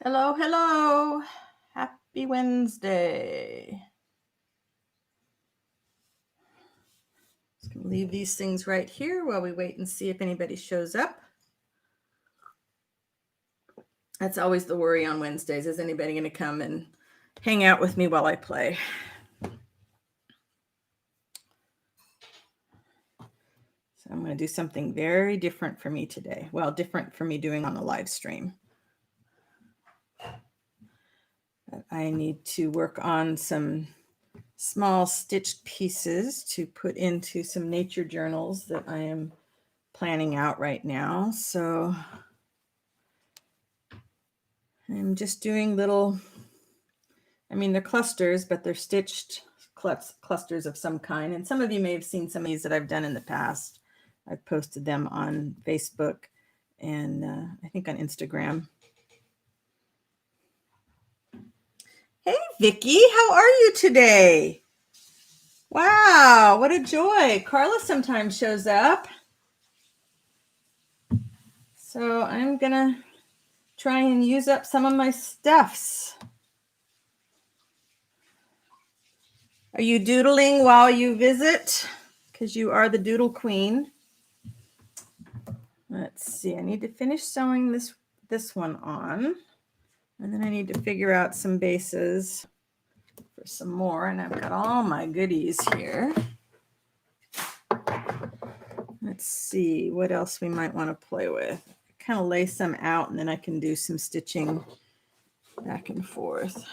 Hello, hello. Happy Wednesday. Just gonna leave these things right here while we wait and see if anybody shows up. That's always the worry on Wednesdays. Is anybody going to come and hang out with me while I play? So I'm going to do something very different for me today. Well, different for me doing on a live stream. I need to work on some small stitched pieces to put into some nature journals that I am planning out right now. So I'm just doing little, they're clusters, but they're stitched clusters of some kind. And some of you may have seen some of these that I've done in the past. I've posted them on Facebook and I think on Instagram. Hey, Vicki, how are you today? Wow, what a joy. Carla sometimes shows up. So I'm going to try and use up some of my stuffs. Are you doodling while you visit? Because you are the doodle queen. Let's see, I need to finish sewing this one on. And then I need to figure out some bases for some more. And I've got all my goodies here. Let's see what else we might want to play with. Kind of lay some out and then I can do some stitching back and forth.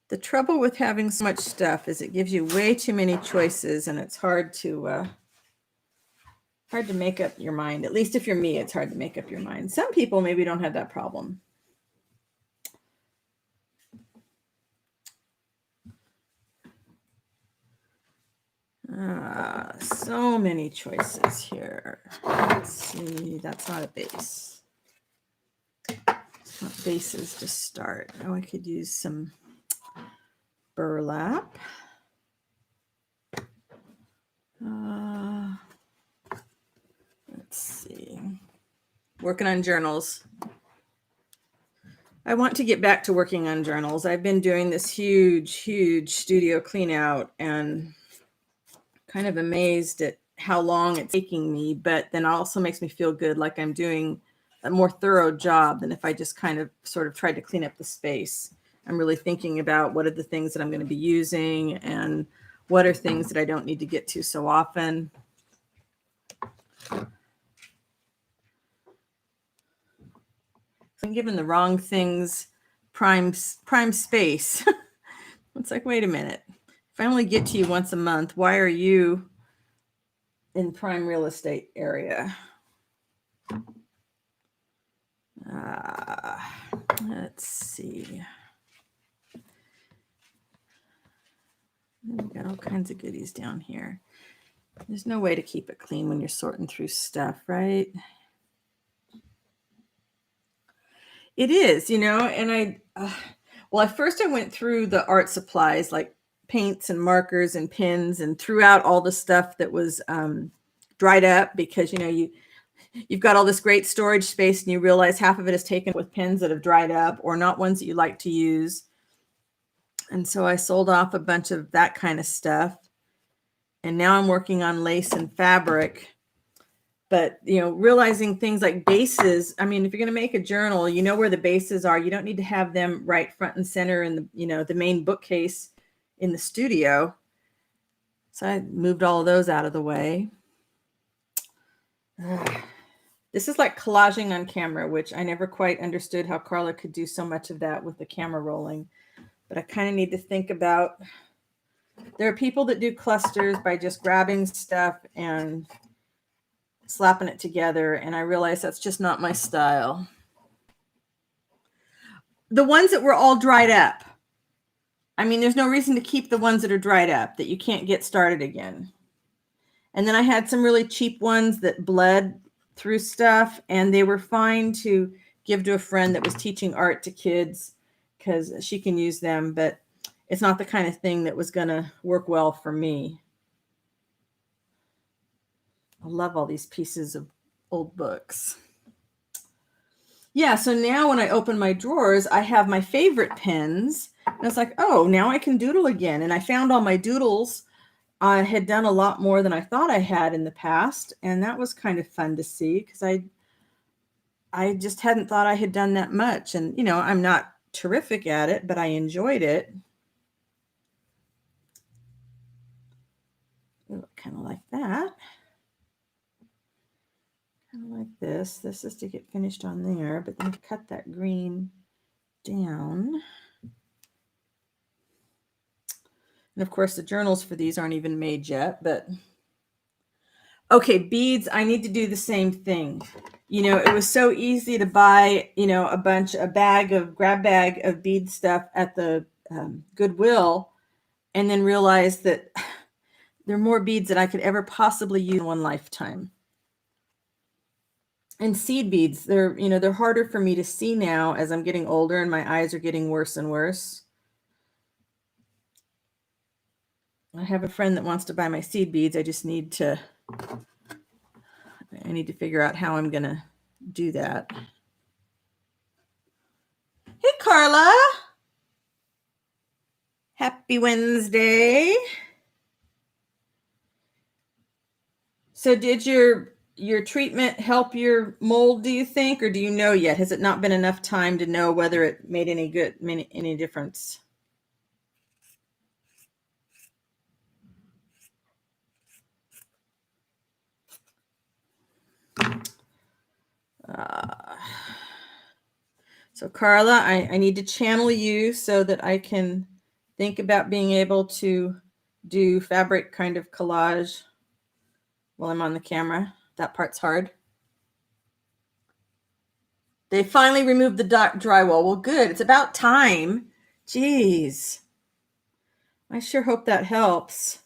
The trouble with having so much stuff is it gives you way too many choices and it's hard to make up your mind. At least if you're me, it's hard to make up your mind. Some people maybe don't have that problem. So many choices here. Let's see, that's not a base. It's not bases to start. Oh, I could use some burlap. Let's see. Working on journals. I want to get back to working on journals. I've been doing this huge studio clean out and kind of amazed at how long it's taking me, but then also makes me feel good, like I'm doing a more thorough job than if I just kind of sort of tried to clean up the space. I'm really thinking about what are the things that I'm going to be using and what are things that I don't need to get to so often. I'm giving the wrong things prime space. It's like, wait a minute. If I only get to you once a month, why are you in prime real estate area? Let's see. We've got all kinds of goodies down here. There's no way to keep it clean when you're sorting through stuff, right? It is, and at first I went through the art supplies like paints and markers and pens and threw out all the stuff that was dried up because, you've got all this great storage space and you realize half of it is taken with pens that have dried up or not ones that you like to use. And so I sold off a bunch of that kind of stuff. And now I'm working on lace and fabric. But, realizing things like bases, if you're going to make a journal, you know where the bases are. You don't need to have them right front and center in the main bookcase in the studio. So I moved all of those out of the way. This is like collaging on camera, which I never quite understood how Carla could do so much of that with the camera rolling. But I kind of need to think about, there are people that do clusters by just grabbing stuff and slapping it together. And I realize that's just not my style. The ones that were all dried up. There's no reason to keep the ones that are dried up that you can't get started again. And then I had some really cheap ones that bled through stuff and they were fine to give to a friend that was teaching art to kids because she can use them, but it's not the kind of thing that was going to work well for me. I love all these pieces of old books. Yeah, so now when I open my drawers, I have my favorite pens. And it's like, oh, now I can doodle again. And I found all my doodles. I had done a lot more than I thought I had in the past. And that was kind of fun to see because I just hadn't thought I had done that much. And, you know, I'm not terrific at it, but I enjoyed it. Kind of like that. Kind of like this. This is to get finished on there, but then cut that green down. And of course, the journals for these aren't even made yet, but okay, beads, I need to do the same thing. You know, it was so easy to buy, you know, grab bag of bead stuff at the Goodwill, and then realize that there are more beads than I could ever possibly use in one lifetime. And seed beads, they're harder for me to see now as I'm getting older and my eyes are getting worse and worse. I have a friend that wants to buy my seed beads. I need to figure out how I'm going to do that. Hey, Carla. Happy Wednesday. So did your treatment help your mold, do you think, or do you know yet? Has it not been enough time to know whether it made any difference? So Carla, I need to channel you so that I can think about being able to do fabric kind of collage while I'm on the camera. That part's hard. They finally removed the drywall. Well, good. It's about time. Jeez. I sure hope that helps.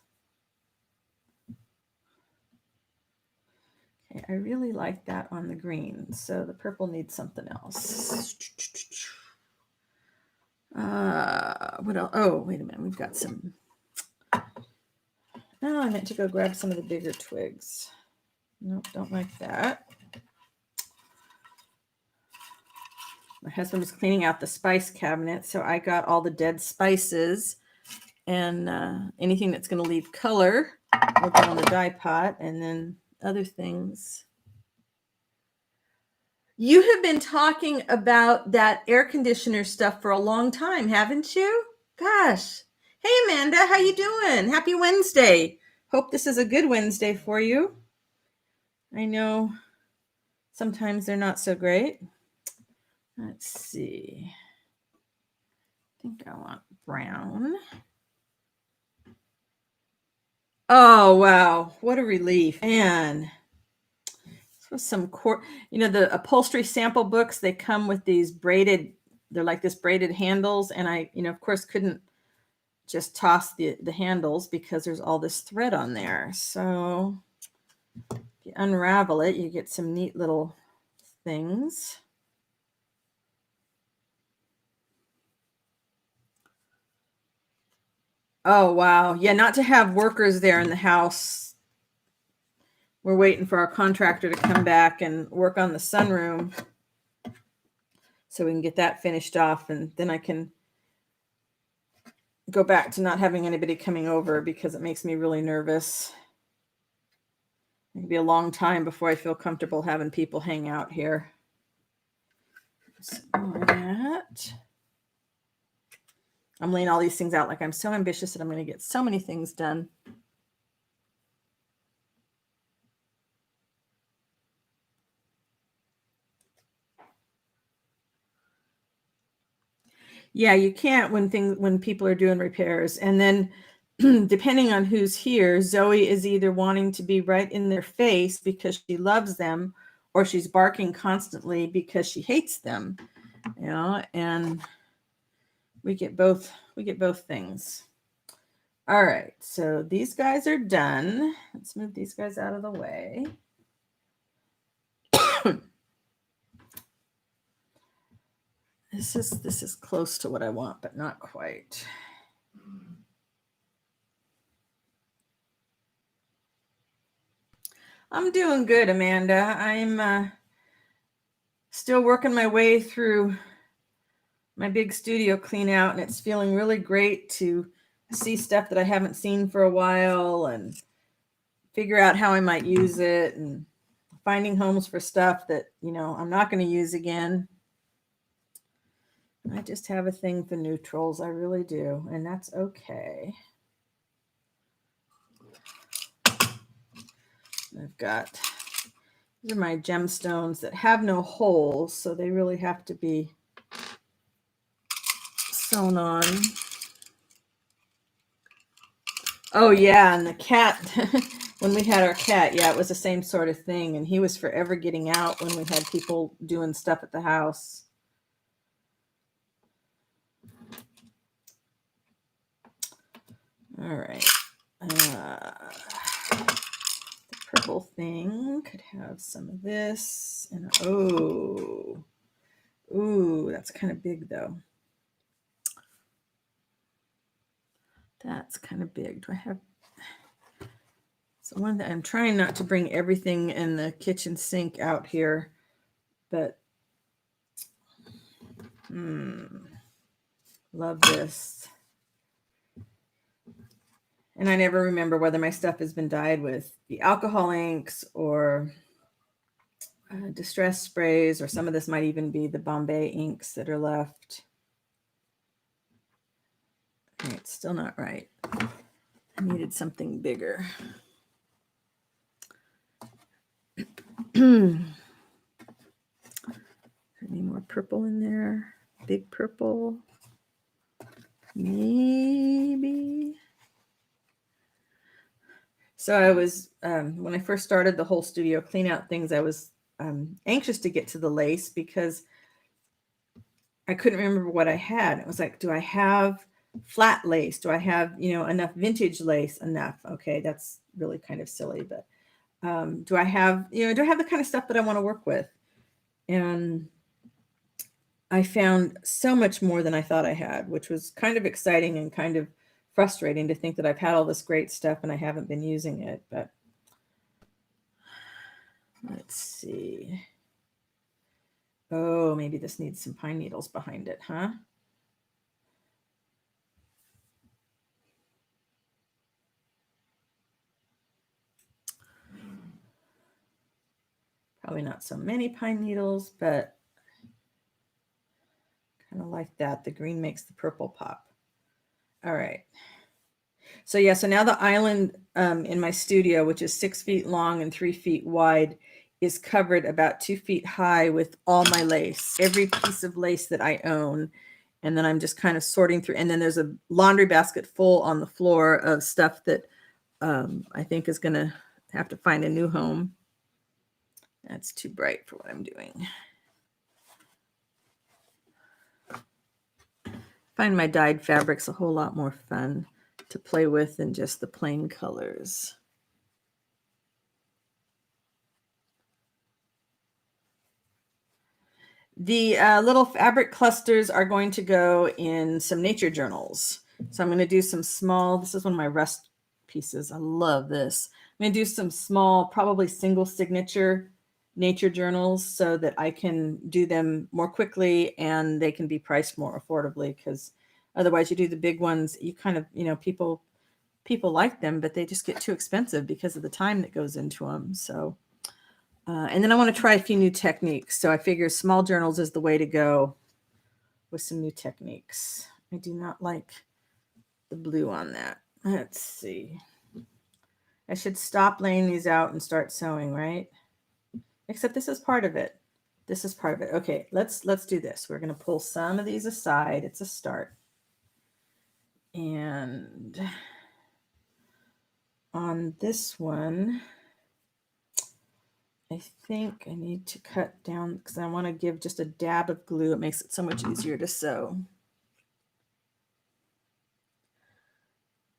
Okay, I really like that on the green. So the purple needs something else. What else? Oh, wait a minute. We've got some. Oh, I meant to go grab some of the bigger twigs. Nope, don't like that. My husband was cleaning out the spice cabinet, so I got all the dead spices and anything that's going to leave color will go on the dye pot, and then other things. You have been talking about that air conditioner stuff for a long time, haven't you? Gosh. Hey, Amanda, how you doing? Happy Wednesday. Hope this is a good Wednesday for you. I know sometimes they're not so great. Let's see. I think I want brown. Oh, wow. What a relief. Man. This was some the upholstery sample books, they come with these braided, they're like this braided handles. And I, of course, couldn't just toss the handles because there's all this thread on there. So if you unravel it, you get some neat little things. Oh, wow. Yeah, not to have workers there in the house. We're waiting for our contractor to come back and work on the sunroom so we can get that finished off, and then I can go back to not having anybody coming over because it makes me really nervous. It could be a long time before I feel comfortable having people hang out here. Some more of that. I'm laying all these things out like I'm so ambitious that I'm going to get so many things done. Yeah, you can't when people are doing repairs. And then depending on who's here, Zoe is either wanting to be right in their face because she loves them, or she's barking constantly because she hates them. And we get both things. All right, so these guys are done. Let's move these guys out of the way. This is close to what I want, but not quite. I'm doing good, Amanda. I'm still working my way through my big studio clean out, and it's feeling really great to see stuff that I haven't seen for a while and figure out how I might use it, and finding homes for stuff that, you know, I'm not going to use again. I just have a thing for neutrals. I really do. And that's okay. I've got, these are my gemstones that have no holes, so they really have to be sewn on. Oh yeah, and the cat, when we had our cat, yeah, it was the same sort of thing. And he was forever getting out when we had people doing stuff at the house. All right. The purple thing could have some of this. And ooh, that's kind of big though. That's kind of big. Do I have? So one that I'm trying not to bring everything in the kitchen sink out here, but love this. And I never remember whether my stuff has been dyed with the alcohol inks or distress sprays, or some of this might even be the Bombay inks that are left. Okay, it's still not right. I needed something bigger. Any more purple in there? Big purple? Maybe. So I was, when I first started the whole studio clean out things, I was anxious to get to the lace because I couldn't remember what I had. It was like, do I have flat lace? Do I have, you know, enough vintage lace? Enough. Okay, that's really kind of silly, but do I have, you know, do I have the kind of stuff that I want to work with? And I found so much more than I thought I had, which was kind of exciting and kind of frustrating to think that I've had all this great stuff and I haven't been using it. But let's see. Oh, maybe this needs some pine needles behind it, huh? Probably not so many pine needles, but kind of like that. The green makes the purple pop. All right. So yeah, so now the island in my studio, which is 6 feet long and 3 feet wide, is covered about 2 feet high with all my lace, every piece of lace that I own. And then I'm just kind of sorting through. And then there's a laundry basket full on the floor of stuff that I think is going to have to find a new home. That's too bright for what I'm doing. I find my dyed fabrics a whole lot more fun to play with than just the plain colors. The little fabric clusters are going to go in some nature journals. So I'm going to do some small, this is one of my rust pieces. I love this. I'm going to do some small, probably single signature nature journals so that I can do them more quickly and they can be priced more affordably, because otherwise you do the big ones, you kind of, you know, people like them, but they just get too expensive because of the time that goes into them. So and then I want to try a few new techniques. So I figure small journals is the way to go with some new techniques. I do not like the blue on that. Let's see. I should stop laying these out and start sewing, right? Except this is part of it. This is part of it. Okay, let's do this. We're going to pull some of these aside. It's a start. And on this one, I think I need to cut down because I want to give just a dab of glue. It makes it so much easier to sew.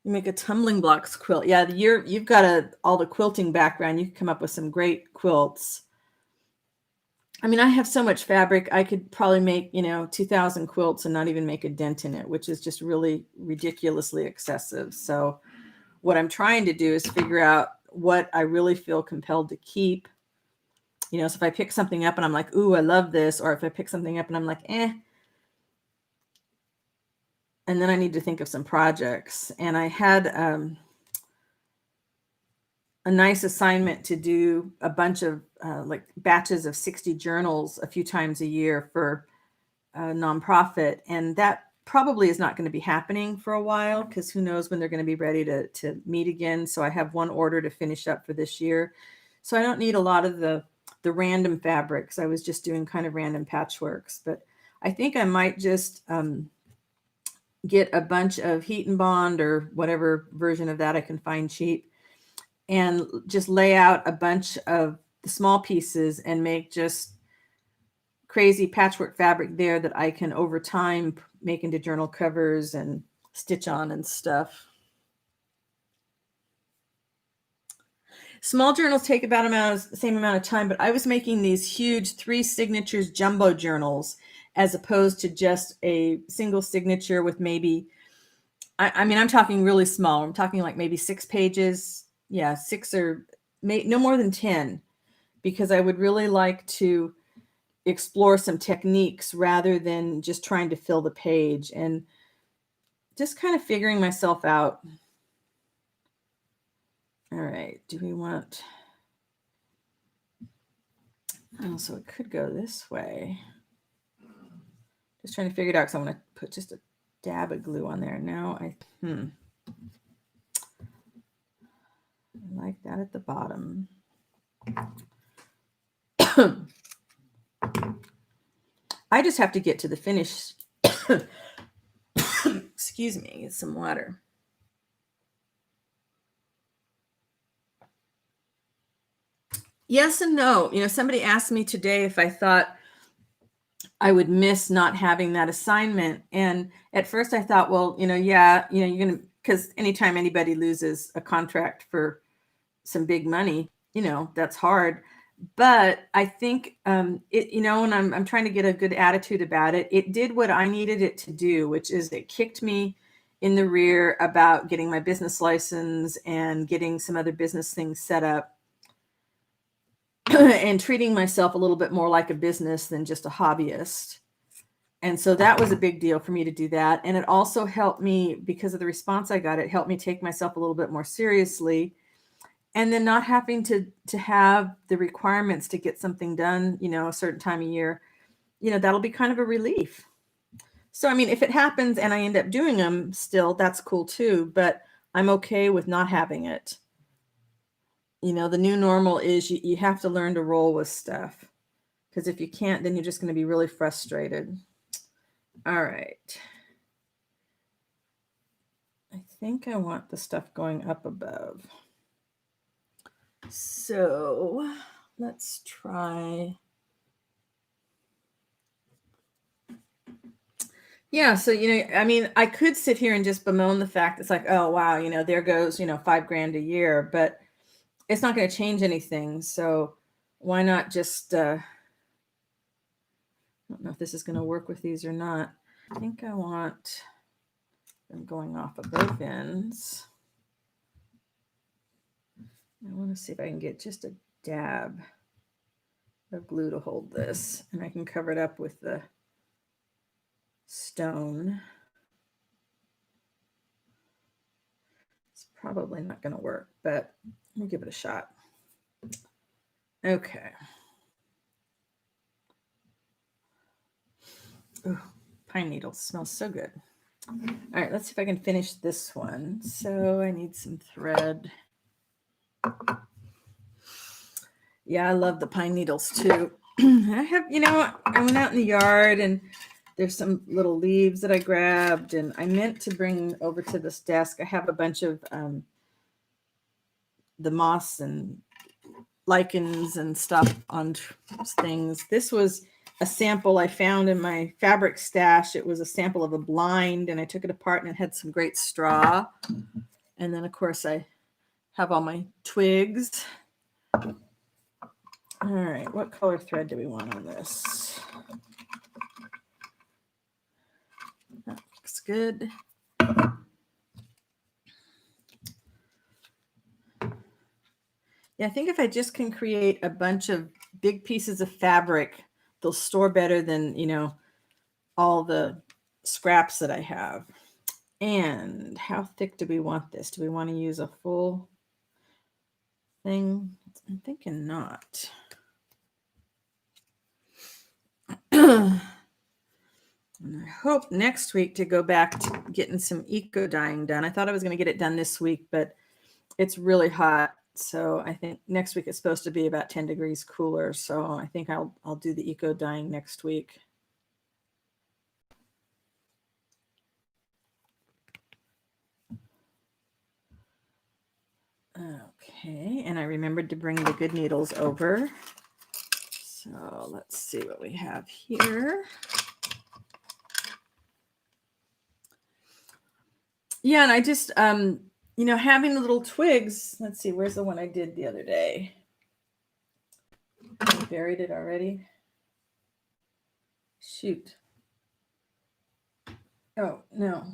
You make a tumbling blocks quilt. Yeah, you've got all the quilting background. You can come up with some great quilts. I mean, I have so much fabric. I could probably make, 2,000 quilts and not even make a dent in it, which is just really ridiculously excessive. So what I'm trying to do is figure out what I really feel compelled to keep You know, so if I pick something up and I'm like, ooh, I love this, or if I pick something up and I'm like, eh, and then I need to think of some projects. And I had a nice assignment to do a bunch of like batches of 60 journals a few times a year for a nonprofit. And that probably is not going to be happening for a while, because who knows when they're going to be ready to meet again. So I have one order to finish up for this year. So I don't need a lot of the random fabrics. I was just doing kind of random patchworks, but I think I might just get a bunch of heat and bond or whatever version of that I can find cheap, and just lay out a bunch of the small pieces and make just crazy patchwork fabric there that I can over time make into journal covers and stitch on and stuff. Small journals take about the same amount of time, but I was making these huge 3 signatures jumbo journals as opposed to just a single signature with maybe, I mean, I'm talking really small. I'm talking like maybe 6 pages. Yeah, 6 or no more than 10, because I would really like to explore some techniques rather than just trying to fill the page, and just kind of figuring myself out. All right, do we want, oh, so it could go this way. Just trying to figure it out, because I want to put just a dab of glue on there. Now I like that at the bottom. I just have to get to the finish. Excuse me, get some water. Yes and no. You know, somebody asked me today if I thought I would miss not having that assignment. And at first I thought, well, yeah, you're going to, because anytime anybody loses a contract for some big money, that's hard. But I think it, and I'm trying to get a good attitude about it. It did what I needed it to do, which is it kicked me in the rear about getting my business license and getting some other business things set up and treating myself a little bit more like a business than just a hobbyist. And so that was a big deal for me to do that. And it also helped me, because of the response I got, it helped me take myself a little bit more seriously. And then not having to have the requirements to get something done, a certain time of year, that'll be kind of a relief. So, I mean, if it happens and I end up doing them still, that's cool too. But I'm okay with not having it. The new normal is you have to learn to roll with stuff, because if you can't, then you're just going to be really frustrated. All right. I think I want the stuff going up above. So let's try. Yeah. So, I mean, I could sit here and just bemoan the fact it's like, oh, wow, there goes, $5,000 a year, but it's not going to change anything. So why not just, I don't know if this is going to work with these or not. I think I want them going off of both ends. I want to see if I can get just a dab of glue to hold this, and I can cover it up with the stone. It's probably not going to work, but we'll give it a shot. Okay. Ooh, pine needles smells so good. All right, let's see if I can finish this one. So I need some thread. Yeah, I love the pine needles too. I have, I went out in the yard and there's some little leaves that I grabbed, and I meant to bring over to this desk. I have a bunch of the moss and lichens and stuff on things. This was a sample I found in my fabric stash. It was a sample of a blind, and I took it apart and it had some great straw. And then, of course, I have all my twigs. All right, what color thread do we want on this? That looks good. Yeah, I think if I just can create a bunch of big pieces of fabric. They'll store better than, you know, all the scraps that I have. And how thick do we want this? Do we want to use a full thing? I'm thinking not. And I hope next week to go back to getting some eco dyeing done. I thought I was going to get it done this week, but it's really hot. So I think next week it's supposed to be about 10 degrees cooler. So I think I'll do the eco dyeing next week. Okay, and I remembered to bring the good needles over. So let's see what we have here. Yeah, and I just, you know, having the little twigs. Let's see, where's the one I did the other day? I buried it already. Shoot. Oh, no.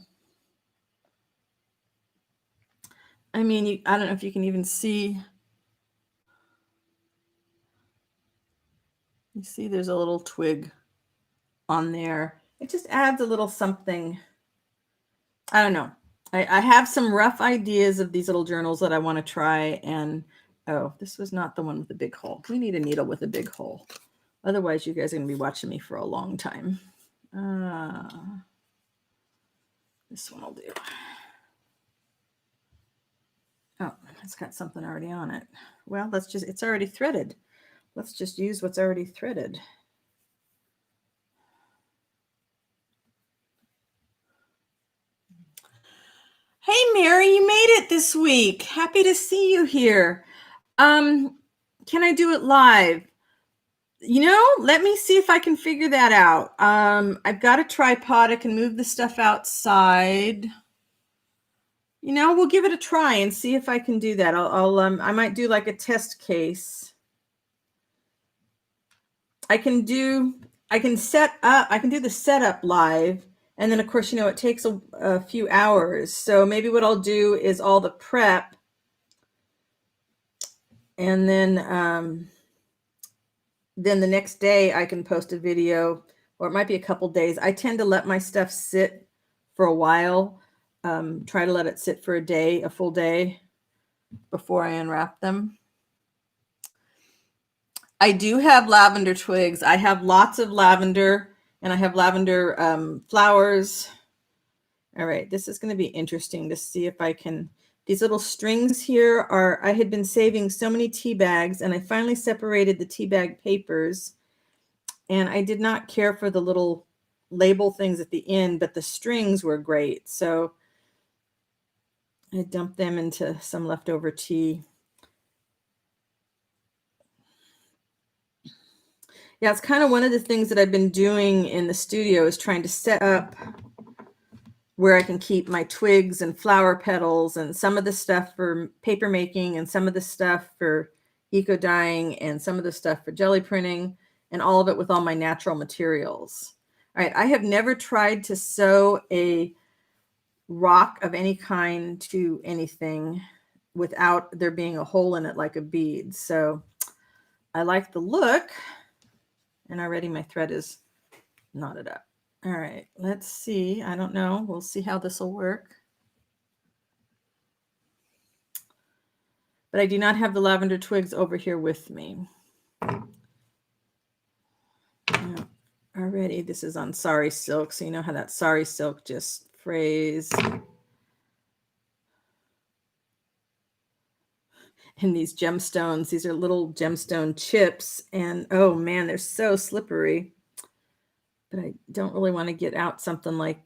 I mean, I don't know if you can even see. You see there's a little twig on there. It just adds a little something. I don't know. I have some rough ideas of these little journals that I want to try. And, oh, this was not the one with the big hole. We need a needle with a big hole. Otherwise, you guys are going to be watching me for a long time. This one will do. Oh, it's got something already on it. Well, it's already threaded. Let's just use what's already threaded. Hey, Mary, you made it this week. Happy to see you here. Can I do it live? You know, let me see if I can figure that out. I've got a tripod. I can move the stuff outside. You know, we'll give it a try and see if I can do that. I might do like a test case. I can do the setup live. And then of course, you know, it takes a few hours. So maybe what I'll do is all the prep. And then the next day I can post a video, or it might be a couple days. I tend to let my stuff sit for a while. Try to let it sit for a full day before I unwrap them. I do have lavender twigs. I have lots of lavender, and I have lavender flowers. All right, this is going to be interesting to see if I can. These little strings here I had been saving so many tea bags, and I finally separated the tea bag papers. And I did not care for the little label things at the end, but the strings were great. So I dumped them into some leftover tea. Yeah, it's kind of one of the things that I've been doing in the studio is trying to set up where I can keep my twigs and flower petals and some of the stuff for paper making and some of the stuff for eco dyeing and some of the stuff for jelly printing, and all of it with all my natural materials. All right, I have never tried to sew a rock of any kind to anything without there being a hole in it like a bead. So I like the look, and already my thread is knotted up. All right, let's see. I don't know. We'll see how this will work. But I do not have the lavender twigs over here with me. Already, this is on sari silk, so you know how that sari silk just frays. And these gemstones, these are little gemstone chips, and oh man, they're so slippery. But I don't really want to get out something like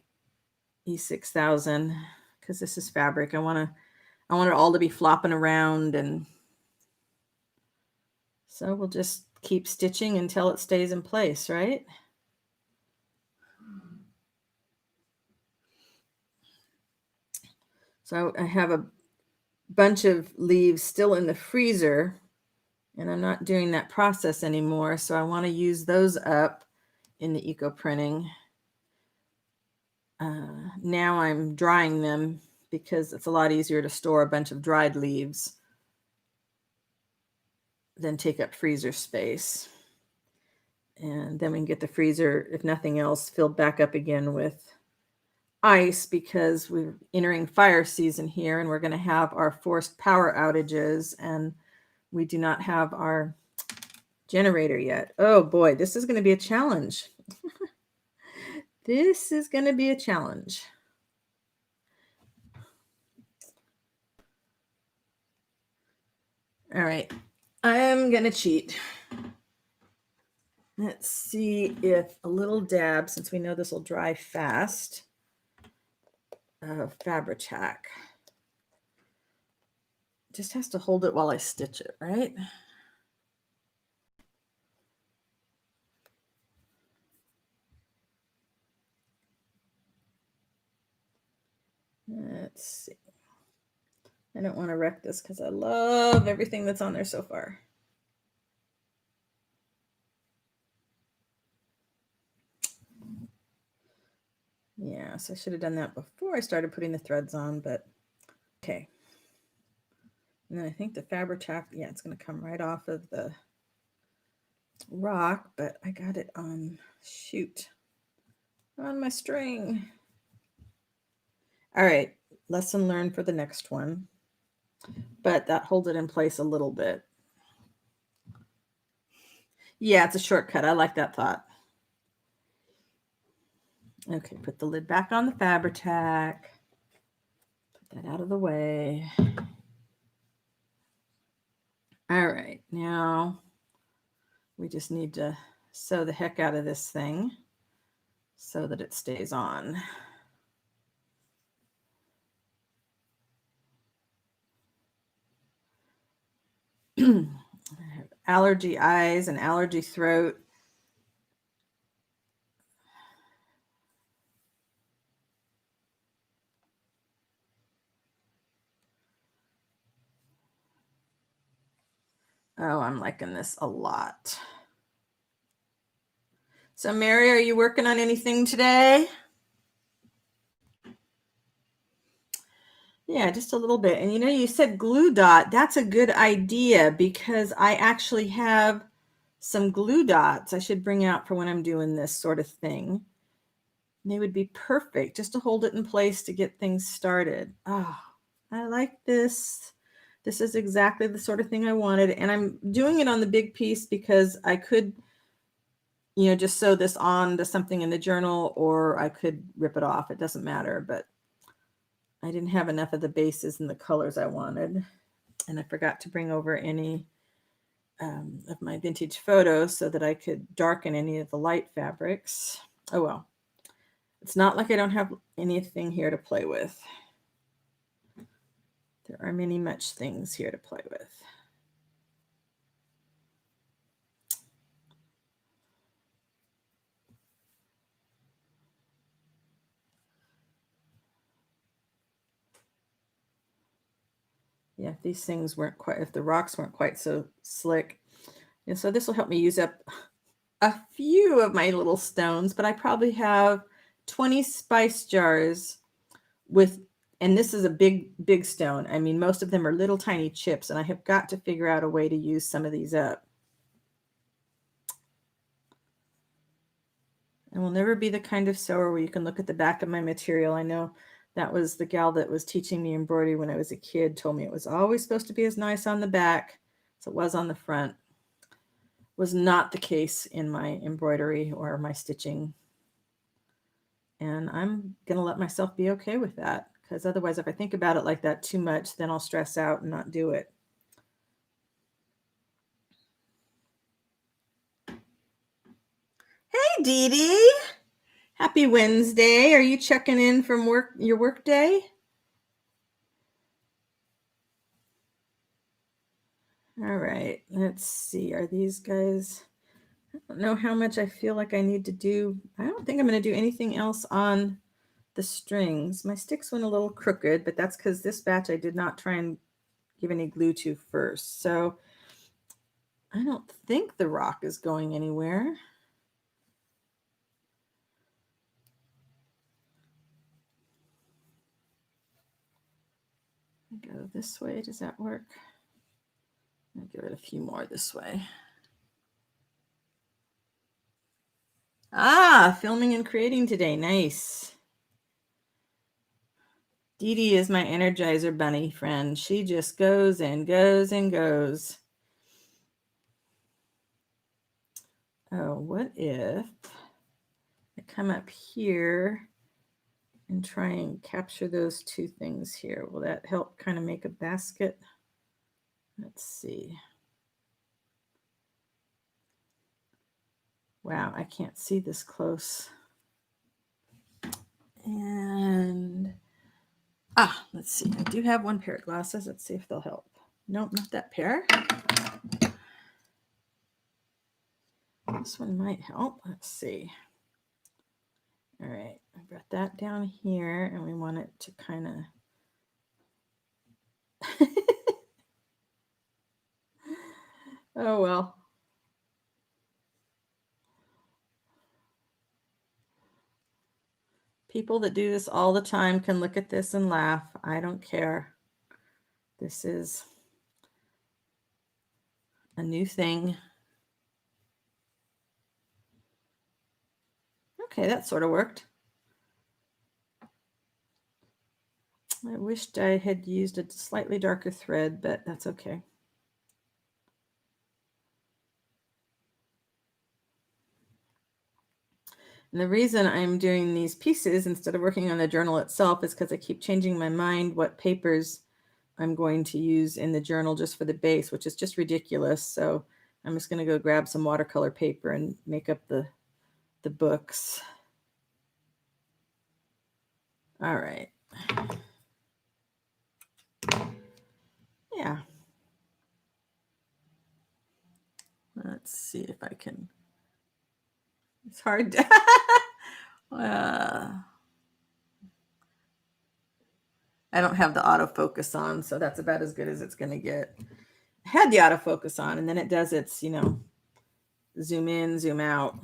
E6000 because this is fabric. I want it all to be flopping around, and so we'll just keep stitching until it stays in place, right? So I have a bunch of leaves still in the freezer, and I'm not doing that process anymore. So I want to use those up in the eco printing. Now I'm drying them because it's a lot easier to store a bunch of dried leaves than take up freezer space. And then we can get the freezer, if nothing else, filled back up again with ice, because we're entering fire season here and we're going to have our forced power outages, and we do not have our generator yet. Oh boy, this is going to be a challenge. This is going to be a challenge. All right, I'm going to cheat. Let's see if a little dab, since we know this will dry fast, of Fabri-Tac. Just has to hold it while I stitch it, right? Let's see. I don't want to wreck this because I love everything that's on there so far. Yeah, so I should have done that before I started putting the threads on, but okay. And then I think the Fabri-Tac, yeah, it's going to come right off of the rock, but I got it on, shoot, on my string. All right, lesson learned for the next one, but that holds it in place a little bit. Yeah, it's a shortcut. I like that thought. Okay, put the lid back on the Fabri-Tac. Put that out of the way. All right, now we just need to sew the heck out of this thing so that it stays on. Allergy eyes and allergy throat. Oh, I'm liking this a lot. So Mary, are you working on anything today? Yeah, just a little bit. And you said glue dot. That's a good idea because I actually have some glue dots I should bring out for when I'm doing this sort of thing. They would be perfect just to hold it in place to get things started. Oh, I like this. This is exactly the sort of thing I wanted. And I'm doing it on the big piece because I could, just sew this on to something in the journal, or I could rip it off. It doesn't matter, but I didn't have enough of the bases and the colors I wanted. And I forgot to bring over any of my vintage photos so that I could darken any of the light fabrics. Oh, well. It's not like I don't have anything here to play with. There are many much things here to play with. Yeah, if these things weren't quite, if the rocks weren't quite so slick. And so this will help me use up a few of my little stones, but I probably have 20 spice jars with, and this is a big stone. I mean, most of them are little tiny chips, and I have got to figure out a way to use some of these up. I will never be the kind of sewer where you can look at the back of my material. I know that was the gal that was teaching me embroidery when I was a kid, told me it was always supposed to be as nice on the back as it was on the front. Was not the case in my embroidery or my stitching. And I'm going to let myself be okay with that, because otherwise, if I think about it like that too much, then I'll stress out and not do it. Hey, Dee Dee. Happy Wednesday. Are you checking in from your work day? All right, let's see. Are these guys, I don't know how much I feel like I need to do. I don't think I'm going to do anything else on the strings. My sticks went a little crooked, but that's because this batch I did not try and give any glue to first. So I don't think the rock is going anywhere. Go this way. Does that work? I'll give it a few more this way. Ah, filming and creating today. Nice. Dee Dee is my Energizer Bunny friend. She just goes and goes and goes. Oh, what if I come up here and try and capture those two things here? Will that help kind of make a basket? Let's see. Wow, I can't see this close. And let's see. I do have one pair of glasses. Let's see if they'll help. Nope, not that pair. This one might help. Let's see. All right, I brought that down here, and we want it to kind of. Oh well. People that do this all the time can look at this and laugh. I don't care. This is a new thing. Okay, that sort of worked. I wished I had used a slightly darker thread, but that's okay. And the reason I'm doing these pieces instead of working on the journal itself is because I keep changing my mind what papers I'm going to use in the journal just for the base, which is just ridiculous. So I'm just going to go grab some watercolor paper and make up the books. All right. Yeah. Let's see if I can. It's hard to. I don't have the autofocus on, so that's about as good as it's going to get. I had the autofocus on, and then it does its, zoom in, zoom out.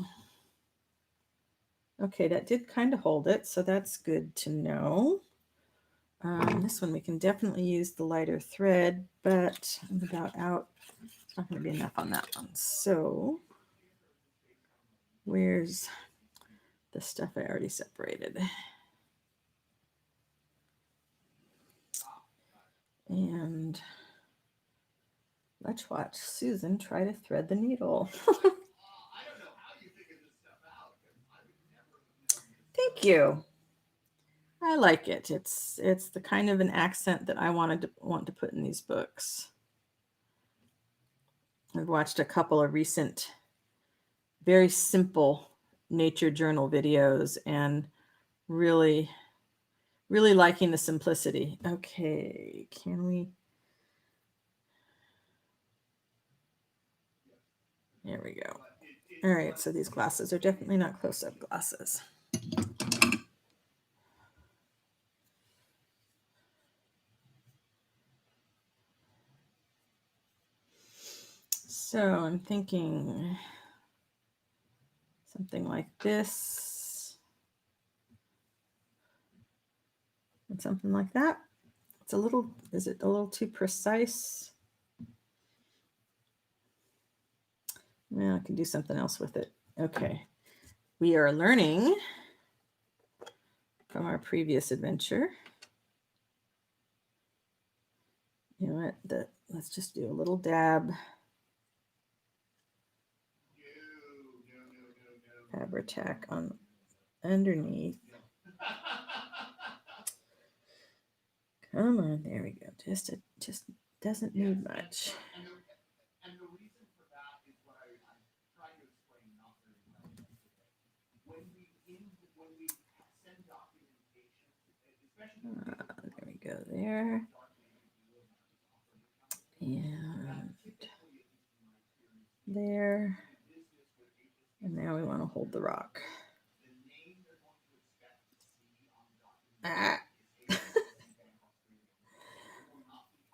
Okay, that did kind of hold it, so that's good to know. This one we can definitely use the lighter thread, but I'm about out. It's not going to be enough on that one. So where's the stuff I already separated? And let's watch Susan try to thread the needle. Thank you. I like it. It's the kind of an accent that I want to put in these books. I've watched a couple of recent, very simple nature journal videos and really, really liking the simplicity. Okay, can we? There we go. All right, so these glasses are definitely not close-up glasses. So I'm thinking something like this and something like that. It's a little, is it a little too precise? Yeah, I can do something else with it. Okay. We are learning from our previous adventure. You know what? Let's just do a little dab. Fabri-Tac on underneath. Come on, there we go. Just doesn't need much. There we go there. And there. And now we want to hold the rock.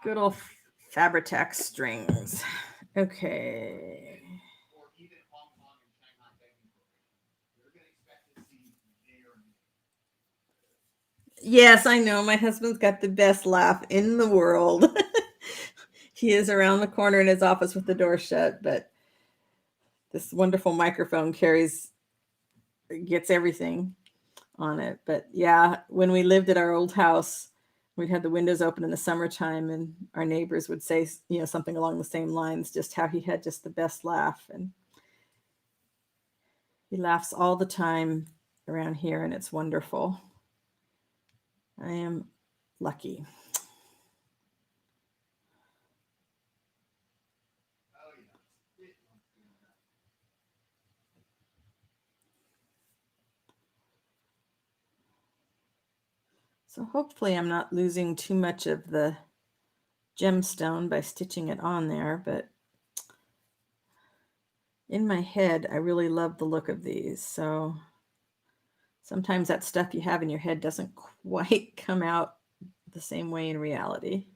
Good old Fabri-Tac strings. Okay. Yes, I know. My husband's got the best laugh in the world. He is around the corner in his office with the door shut, but this wonderful microphone gets everything on it. But yeah, when we lived at our old house, we'd had the windows open in the summertime, and our neighbors would say, something along the same lines, just how he had just the best laugh. And he laughs all the time around here, and it's wonderful. I am lucky. So hopefully I'm not losing too much of the gemstone by stitching it on there, but in my head, I really love the look of these. So sometimes that stuff you have in your head doesn't quite come out the same way in reality.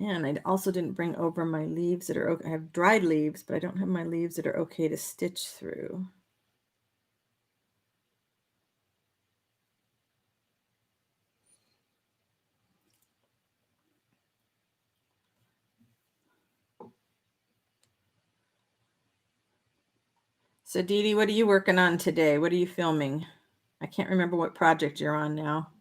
And I also didn't bring over my leaves that are okay. I have dried leaves, but I don't have my leaves that are okay to stitch through. So Dee Dee, what are you working on today? What are you filming? I can't remember what project you're on now.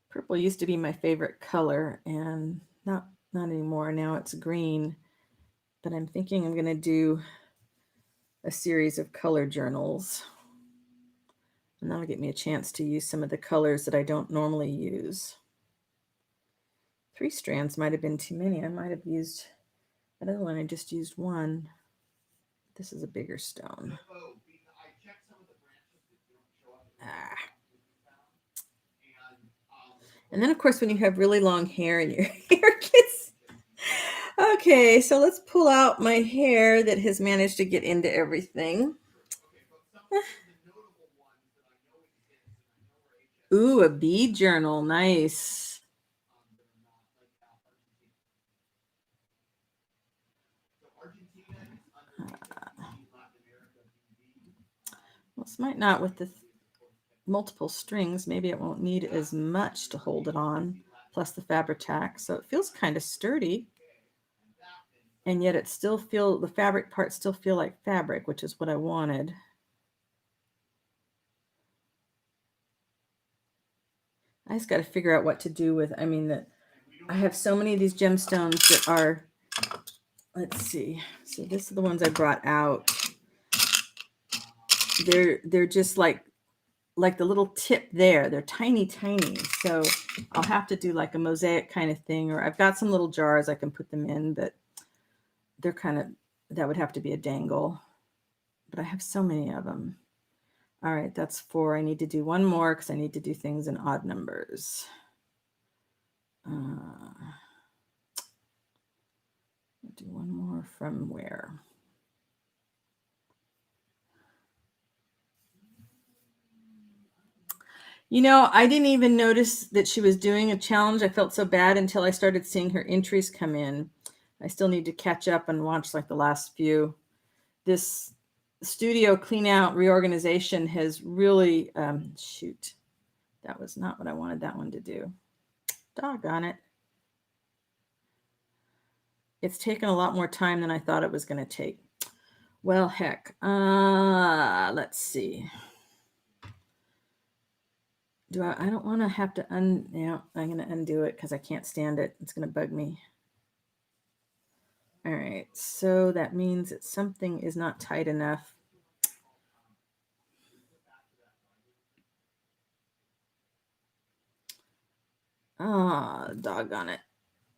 Purple used to be my favorite color, and not anymore. Now it's green, but I'm thinking I'm going to do a series of color journals, and that'll get me a chance to use some of the colors that I don't normally use. 3 strands might have been too many. I might have used another one. I just used one. This is a bigger stone. Ah. And then, of course, when you have really long hair and your hair gets... Okay, so let's pull out my hair that has managed to get into everything. Ooh, a bead journal. Nice. Well, this might not with the multiple strings. Maybe it won't need as much to hold it on, plus the Fabri-Tac. So it feels kind of sturdy. And yet it still the fabric parts still feel like fabric, which is what I wanted. I just got to figure out what to do with, I have so many of these gemstones that are, let's see. So this are the ones I brought out. They're just like the little tip there. They're tiny, tiny. So I'll have to do like a mosaic kind of thing, or I've got some little jars I can put them in, but they're kind of, that would have to be a dangle. But I have so many of them. All right, that's 4. I need to do one more because I need to do things in odd numbers. Do one more from where? I didn't even notice that she was doing a challenge. I felt so bad until I started seeing her entries come in. I still need to catch up and watch like the last few. This studio clean out reorganization has really, shoot, that was not what I wanted that one to do. Doggone it. It's taken a lot more time than I thought it was going to take. Well, heck. Let's see. I don't want to have to I'm going to undo it because I can't stand it. It's going to bug me. All right. So that means that something is not tight enough. Doggone it.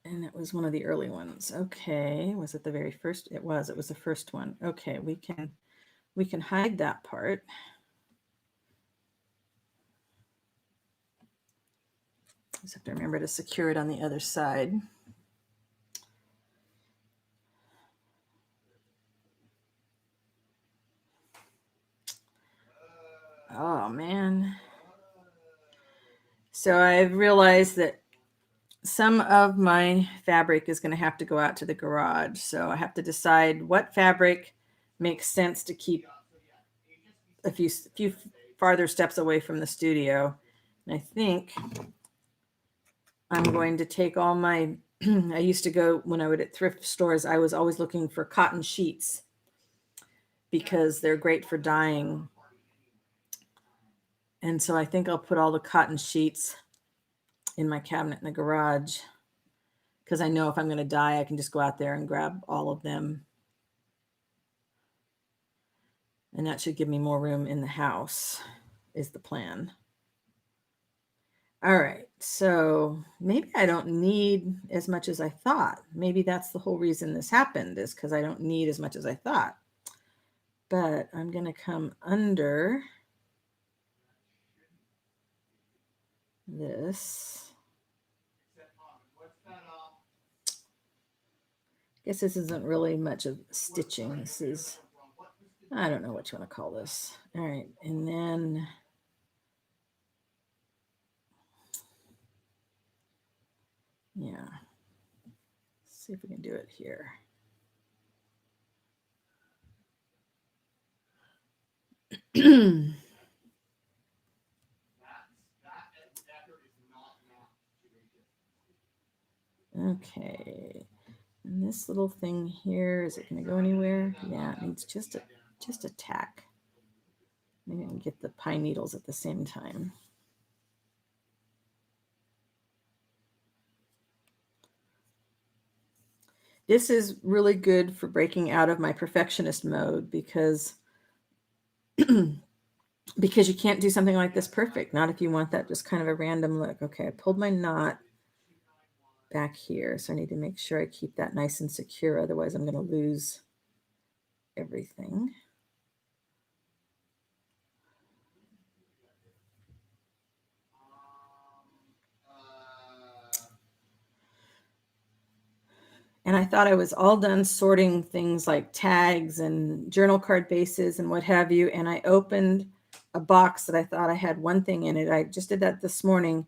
And it was one of the early ones. Okay. Was it the very first? It was the first one. Okay. We can hide that part. Just have to remember to secure it on the other side. Oh, man. So I've realized that some of my fabric is going to have to go out to the garage. So I have to decide what fabric makes sense to keep a few farther steps away from the studio. And I think I'm going to take all my, I used to go when I would at thrift stores, I was always looking for cotton sheets because they're great for dyeing. And so I think I'll put all the cotton sheets in my cabinet in the garage because I know if I'm going to dye, I can just go out there and grab all of them. And that should give me more room in the house, is the plan. All right, so maybe I don't need as much as I thought. Maybe that's the whole reason this happened, is because I don't need as much as I thought. But I'm going to come under this. I guess this isn't really much of stitching. This is, I don't know what you want to call this. All right, and then yeah, let's see if we can do it here. Okay, and this little thing here, is it going to go anywhere? Yeah, it needs just a tack. Maybe I can get the pine needles at the same time. This is really good for breaking out of my perfectionist mode because because you can't do something like this perfect. Not if you want that just kind of a random look. Okay, I pulled my knot back here, so I need to make sure I keep that nice and secure. Otherwise, I'm going to lose everything. And I thought I was all done sorting things like tags and journal card bases and what have you. And I opened a box that I thought I had one thing in it. I just did that this morning.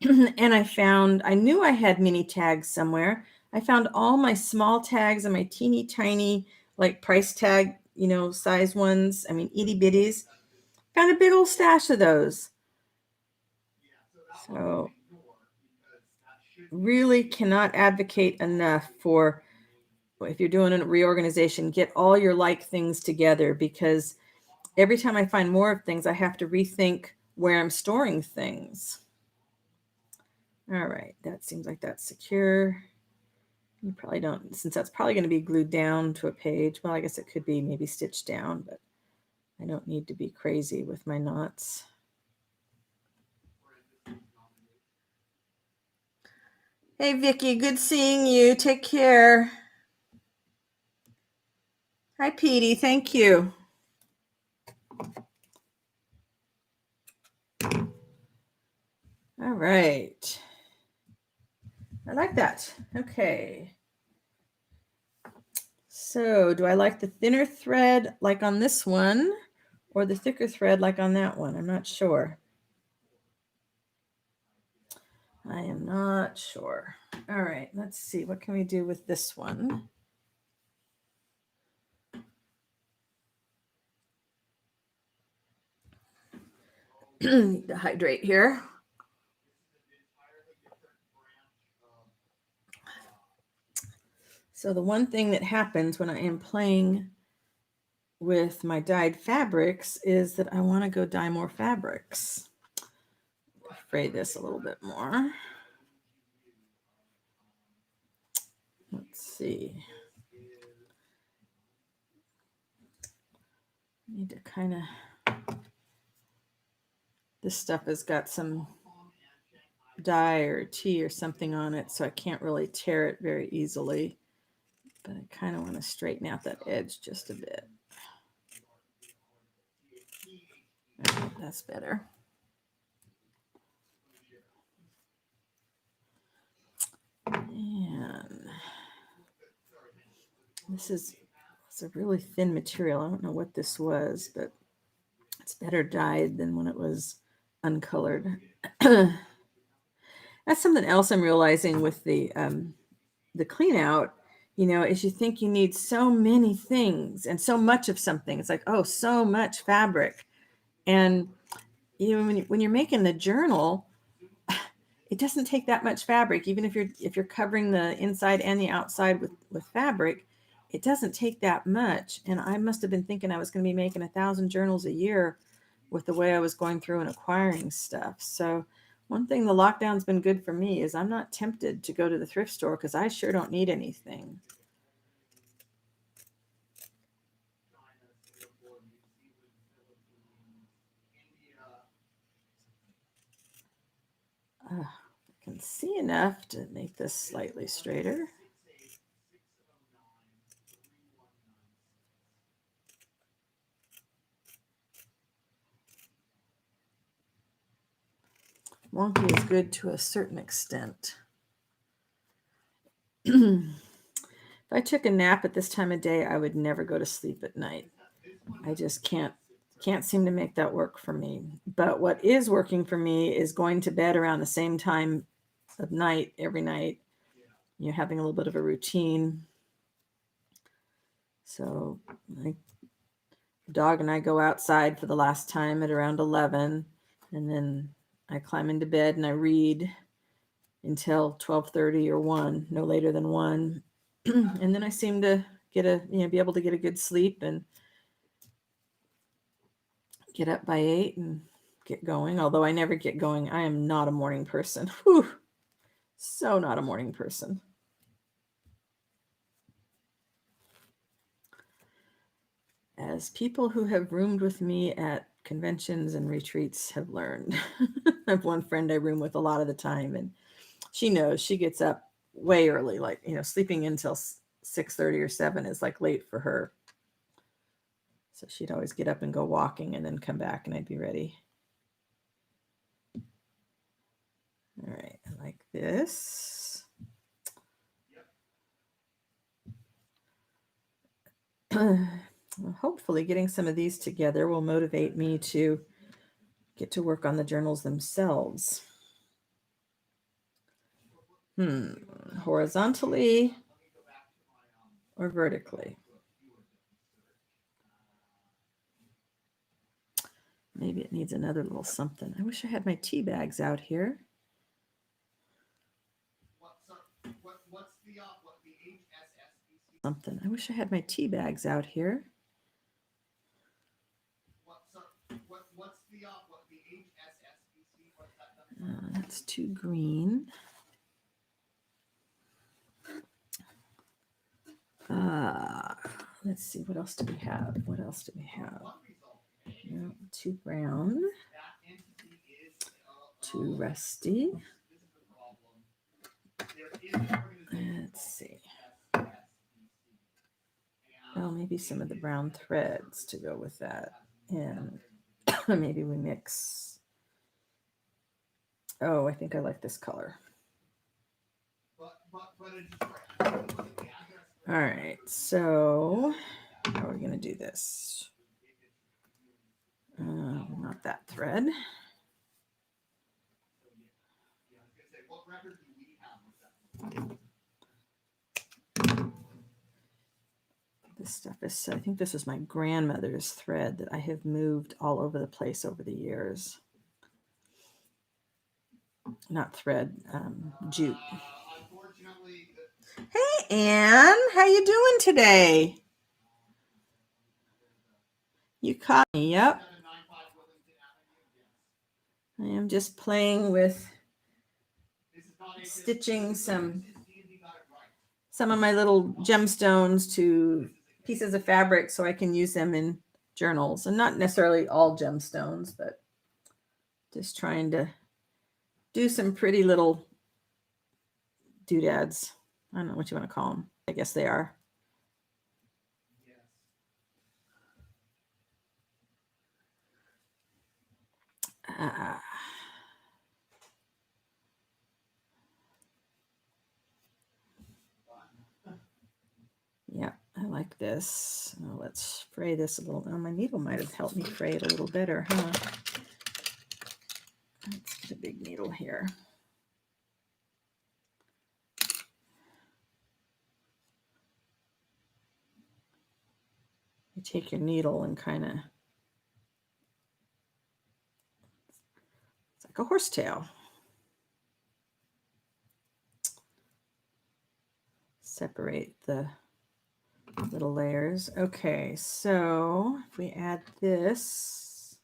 And I knew I had mini tags somewhere. I found all my small tags and my teeny tiny, like price tag, size ones. I mean, itty bitties. Found a big old stash of those. So really cannot advocate enough for, if you're doing a reorganization, get all your like things together, because every time I find more of things, I have to rethink where I'm storing things. All right, that seems like that's secure. You probably don't, since that's probably going to be glued down to a page. Well, I guess it could be maybe stitched down, but I don't need to be crazy with my knots. Hey, Vicki, good seeing you. Take care. Hi, Petey. Thank you. All right. I like that. Okay. So do I like the thinner thread like on this one or the thicker thread like on that one? I'm not sure. I am not sure. All right, let's see. What can we do with this one? Need to hydrate here. So the one thing that happens when I am playing with my dyed fabrics is that I want to go dye more fabrics. Fray this a little bit more. Let's see. Need to kind of, this stuff has got some dye or tea or something on it, so I can't really tear it very easily, but I kind of want to straighten out that edge just a bit. Right, that's better. And it's a really thin material. I don't know what this was, but it's better dyed than when it was uncolored. That's something else I'm realizing with the clean out you know, is you think you need so many things and so much of something. It's like, oh, so much fabric. And you know, when you're making the journal, it doesn't take that much fabric. Even if you're covering the inside and the outside with fabric, it doesn't take that much. And I must have been thinking I was going to be making 1,000 journals a year with the way I was going through and acquiring stuff. So one thing the lockdown's been good for me is I'm not tempted to go to the thrift store because I sure don't need anything. I can see enough to make this slightly straighter. Wonky is good to a certain extent. If I took a nap at this time of day, I would never go to sleep at night. I just can't seem to make that work for me. But what is working for me is going to bed around the same time of night every night. You're having a little bit of a routine. So my dog and I go outside for the last time at around 11, and then I climb into bed and I read until 12:30 or 1, no later than 1. And then I seem to be able to get a good sleep and get up by 8 and get going. Although I never get going. I am not a morning person. Whew. So not a morning person. As people who have roomed with me at conventions and retreats have learned. I have one friend I room with a lot of the time, and she knows she gets up way early, like, sleeping until 6:30 or 7 is like late for her. So she'd always get up and go walking and then come back and I'd be ready. All right, I like this. Hopefully getting some of these together will motivate me to get to work on the journals themselves. Horizontally or vertically? Maybe it needs another little something. I wish I had my tea bags out here. Something. I wish I had my tea bags out here. That's too green. Let's see, what else do we have? No, too brown. Too rusty. Let's see. Oh, maybe some of the brown threads to go with that. And maybe we mix. Oh, I think I like this color. All right, so how are we going to do this? Not that thread. This stuff is, I think this is my grandmother's thread that I have moved all over the place over the years. Not thread, jute. Hey, Anne, how you doing today? You caught me, yep. I am just playing with stitching some of my little gemstones to pieces of fabric so I can use them in journals, and not necessarily all gemstones, but just trying to do some pretty little doodads. I don't know what you want to call them. I guess they are. Yeah, I like this. Oh, let's fray this a little. Oh, my needle might have helped me fray it a little better, huh? Let's get a big needle here. take your needle and kind of, it's like a horsetail. Separate the little layers. Okay, so if we add this,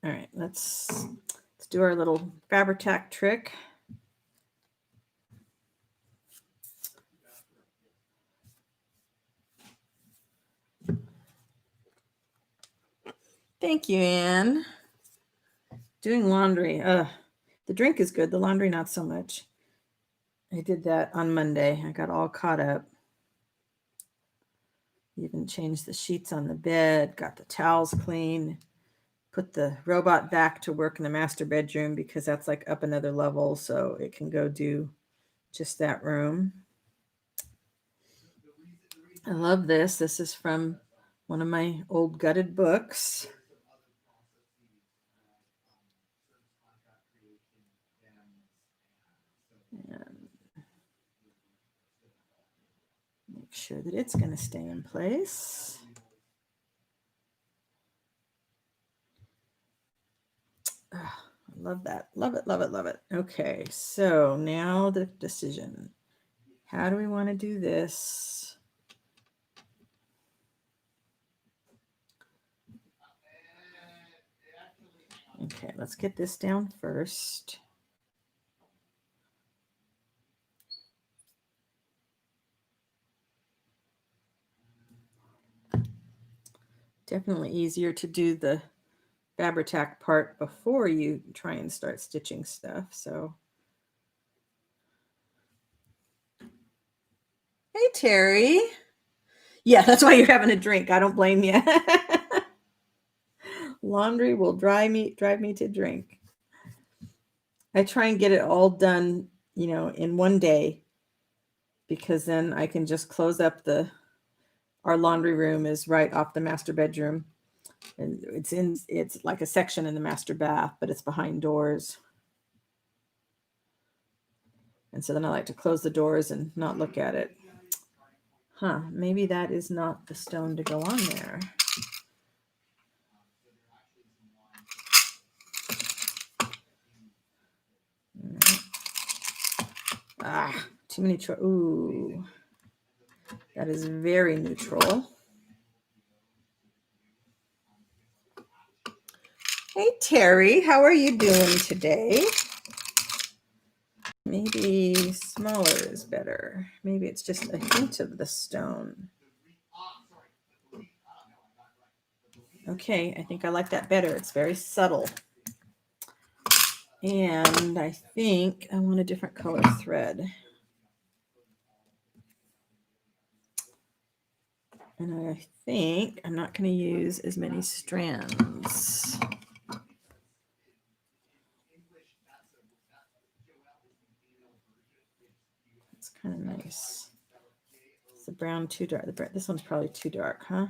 all right, let's do our little Fabri-Tac trick. Thank you, Anne. Doing laundry. The drink is good. The laundry, not so much. I did that on Monday. I got all caught up. Even changed the sheets on the bed, got the towels clean, put the robot back to work in the master bedroom because that's like up another level, so it can go do just that room. I love this. This is from one of my old gutted books. And make sure that it's going to stay in place. Oh, I love that. Love it, love it, love it. Okay, so now the decision. How do we want to do this? Okay, let's get this down first. Definitely easier to do the Fabri-Tac part before you try and start stitching stuff. So, hey Terry. Yeah, that's why you're having a drink. I don't blame you. Laundry will drive me to drink. I try and get it all done, in one day, because then I can just close up our laundry room is right off the master bedroom. And it's like a section in the master bath, but it's behind doors. And so then I like to close the doors and not look at it. Maybe that is not the stone to go on there. Too many. Ooh, that is very neutral. Hey, Terry, how are you doing today? Maybe smaller is better. Maybe it's just a hint of the stone. Okay, I think I like that better. It's very subtle. And I think I want a different color thread. And I think I'm not going to use as many strands. It's kind of nice. Is the brown too dark? This one's probably too dark, huh?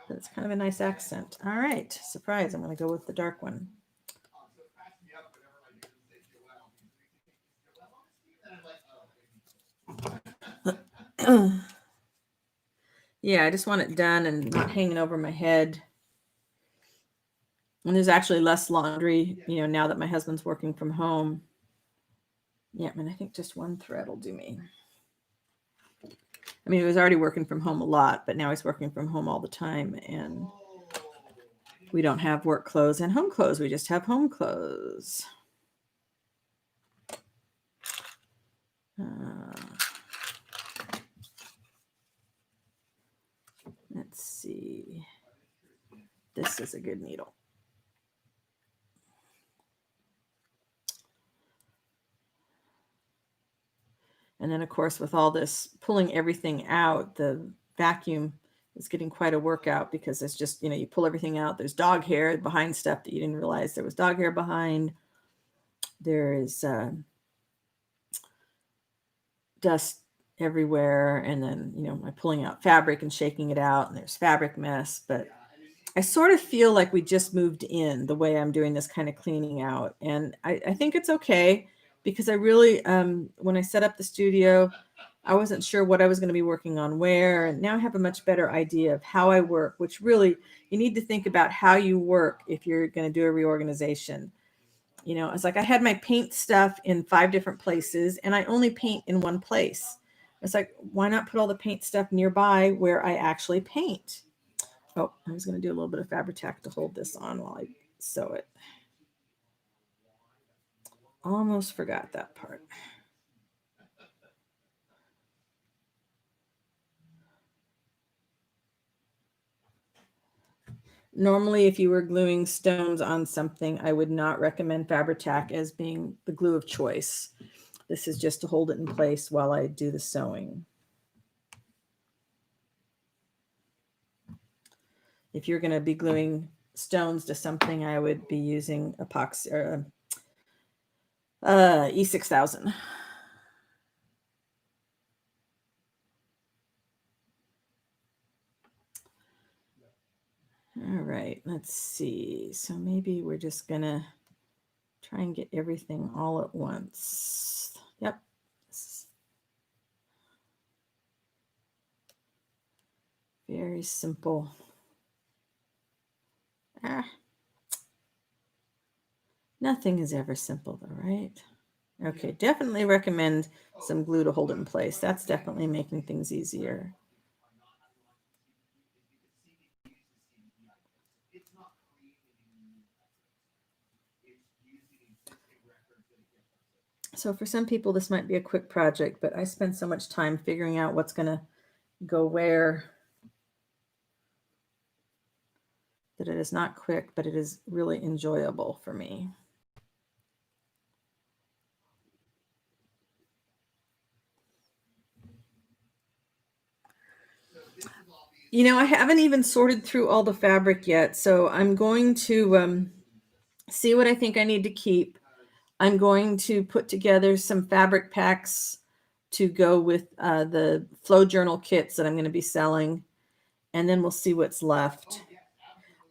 But it's kind of a nice accent. All right, surprise, I'm going to go with the dark one. Yeah, I just want it done and not hanging over my head. And there's actually less laundry, now that my husband's working from home. Yeah, I think just one thread will do me. He was already working from home a lot, but now he's working from home all the time. And we don't have work clothes and home clothes. We just have home clothes. Let's see. This is a good needle. And then, of course, with all this pulling everything out, the vacuum is getting quite a workout because it's just, you pull everything out. There's dog hair behind stuff that you didn't realize there was dog hair behind. There is dust everywhere. And then, I'm pulling out fabric and shaking it out, and there's fabric mess. But I sort of feel like we just moved in the way I'm doing this kind of cleaning out. And I think it's okay because I really, when I set up the studio, I wasn't sure what I was going to be working on where. And now I have a much better idea of how I work, which really, you need to think about how you work if you're going to do a reorganization. You know, it's like I had my paint stuff in 5 different places and I only paint in one place. It's like, why not put all the paint stuff nearby where I actually paint? Oh, I was going to do a little bit of Fabri-Tac to hold this on while I sew it. Almost forgot that part. Normally, if you were gluing stones on something, I would not recommend Fabri-Tac as being the glue of choice. This is just to hold it in place while I do the sewing. If you're going to be gluing stones to something, I would be using epoxy or E6000. All right, let's see. So maybe we're just going to try and get everything all at once. Yep. Very simple. Nothing is ever simple though, right? Okay, definitely recommend some glue to hold it in place. That's definitely making things easier. So for some people, this might be a quick project, but I spend so much time figuring out what's going to go where that it is not quick, but it is really enjoyable for me. You know, I haven't even sorted through all the fabric yet, so I'm going to see what I think I need to keep. I'm going to put together some fabric packs to go with the flow journal kits that I'm going to be selling, and then we'll see what's left.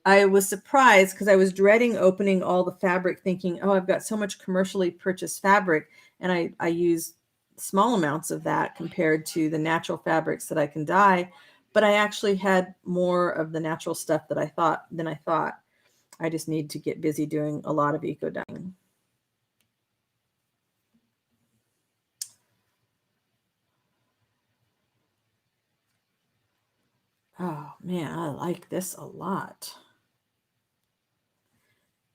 I was surprised because I was dreading opening all the fabric thinking, oh, I've got so much commercially purchased fabric, and I use small amounts of that compared to the natural fabrics that I can dye. But I actually had more of the natural stuff than I thought. I just need to get busy doing a lot of eco dyeing. Oh man, I like this a lot.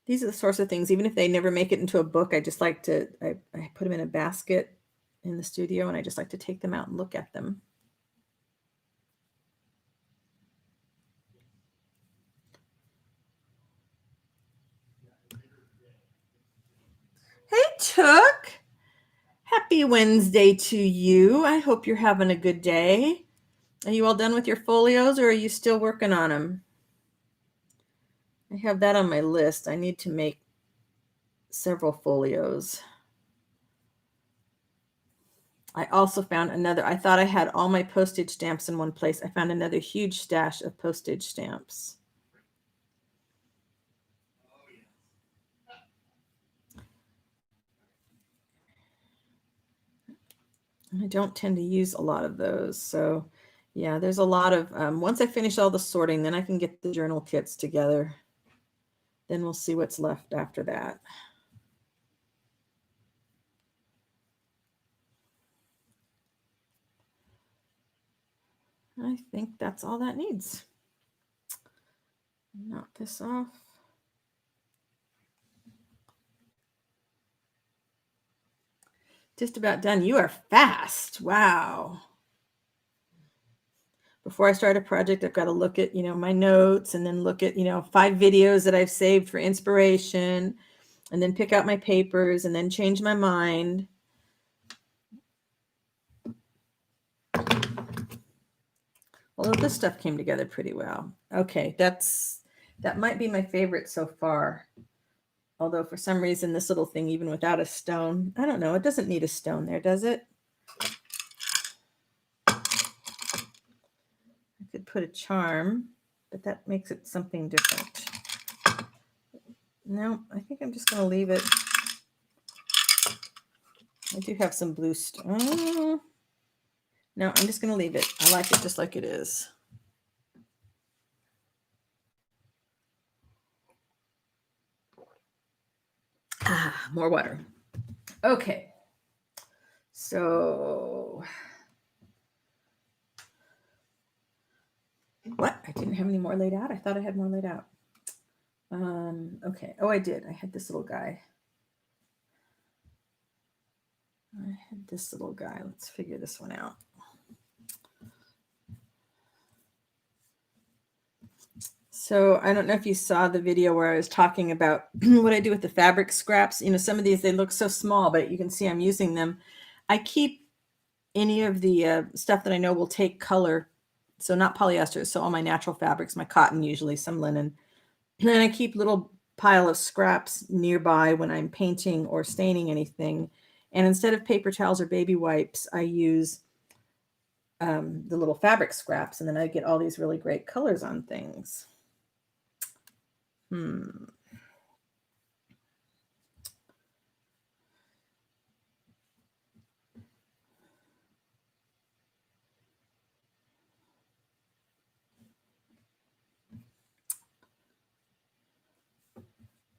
These are the sorts of things, even if they never make it into a book, I just like to, I put them in a basket in the studio and I just like to take them out and look at them. Hey, Took. Happy Wednesday to you. I hope you're having a good day. Are you all done with your folios or are you still working on them? I have that on my list. I need to make several folios. I also found another, I thought I had all my postage stamps in one place. I found another huge stash of postage stamps. I don't tend to use a lot of those. So yeah, there's a lot of, once I finish all the sorting, then I can get the journal kits together. Then we'll see what's left after that. I think that's all that needs. Knock this off. Just about done. You are fast. Wow. Before I start a project, I've got to look at, my notes and then look at, 5 videos that I've saved for inspiration and then pick out my papers and then change my mind. Although this stuff came together pretty well. Okay, that might be my favorite so far. Although for some reason, this little thing, even without a stone, I don't know, it doesn't need a stone there, does it? I could put a charm, but that makes it something different. No, I think I'm just going to leave it. I do have some blue stone. No, I'm just going to leave it. I like it just like it is. More water. Okay. So, what? I didn't have any more laid out. I thought I had more laid out. Okay. Oh, I did. I had this little guy. Let's figure this one out. So I don't know if you saw the video where I was talking about what I do with the fabric scraps. You know, some of these, they look so small, but you can see I'm using them. I keep any of the stuff that I know will take color. So not polyester. So all my natural fabrics, my cotton, usually some linen. And I keep little pile of scraps nearby when I'm painting or staining anything. And instead of paper towels or baby wipes, I use the little fabric scraps. And then I get all these really great colors on things.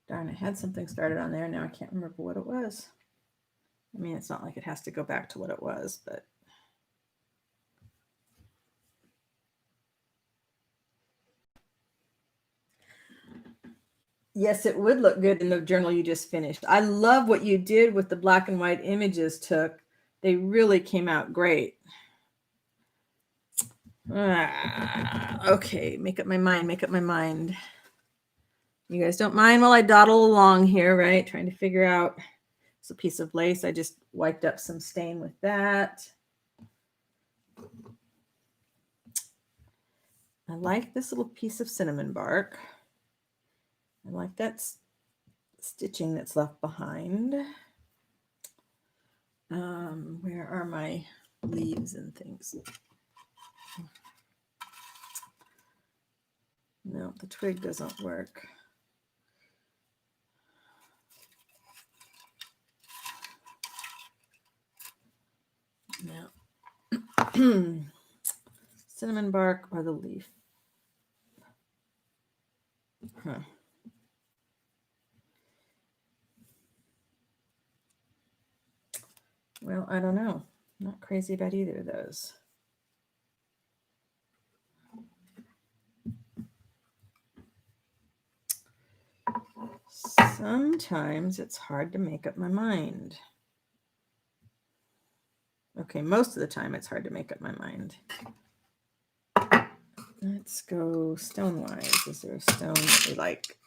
Darn, I had something started on there. Now I can't remember what it was. I mean, it's not like it has to go back to what it was, but. Yes, it would look good in the journal you just finished. I love what you did with the black and white images took. They really came out great. Okay, make up my mind. You guys don't mind while I dawdle along here, right? Trying to figure out. It's a piece of lace. I just wiped up some stain with that. I like this little piece of cinnamon bark. I like that stitching that's left behind. Where are my leaves and things? No, the twig doesn't work. No. Cinnamon bark or the leaf? Huh. Well, I don't know. I'm not crazy about either of those. Sometimes it's hard to make up my mind. Okay, most of the time it's hard to make up my mind. Let's go stone-wise. Is there a stone that we like?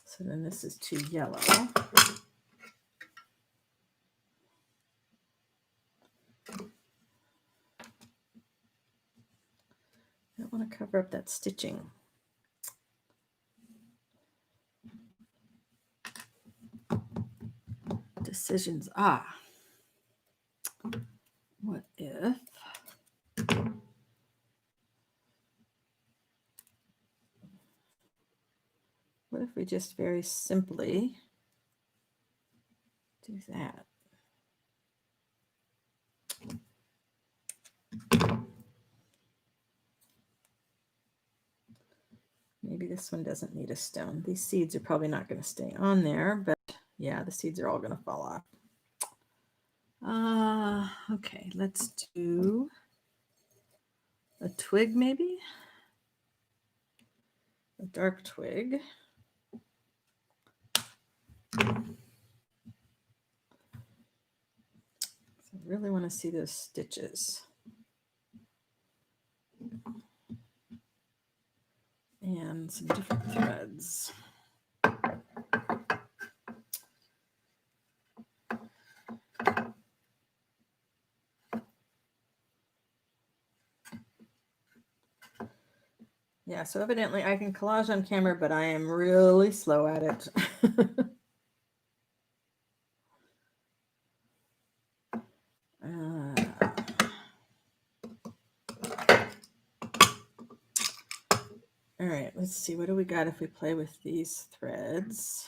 So then this is too yellow. I don't want to cover up that stitching. Decisions. What if we just very simply do that? Maybe this one doesn't need a stone. These seeds are probably not going to stay on there, but yeah, the seeds are all going to fall off. Okay, let's do a twig maybe. A dark twig. So I really want to see those stitches. And some different threads. Yeah, so evidently I can collage on camera, but I am really slow at it. All right, let's see. What do we got if we play with these threads?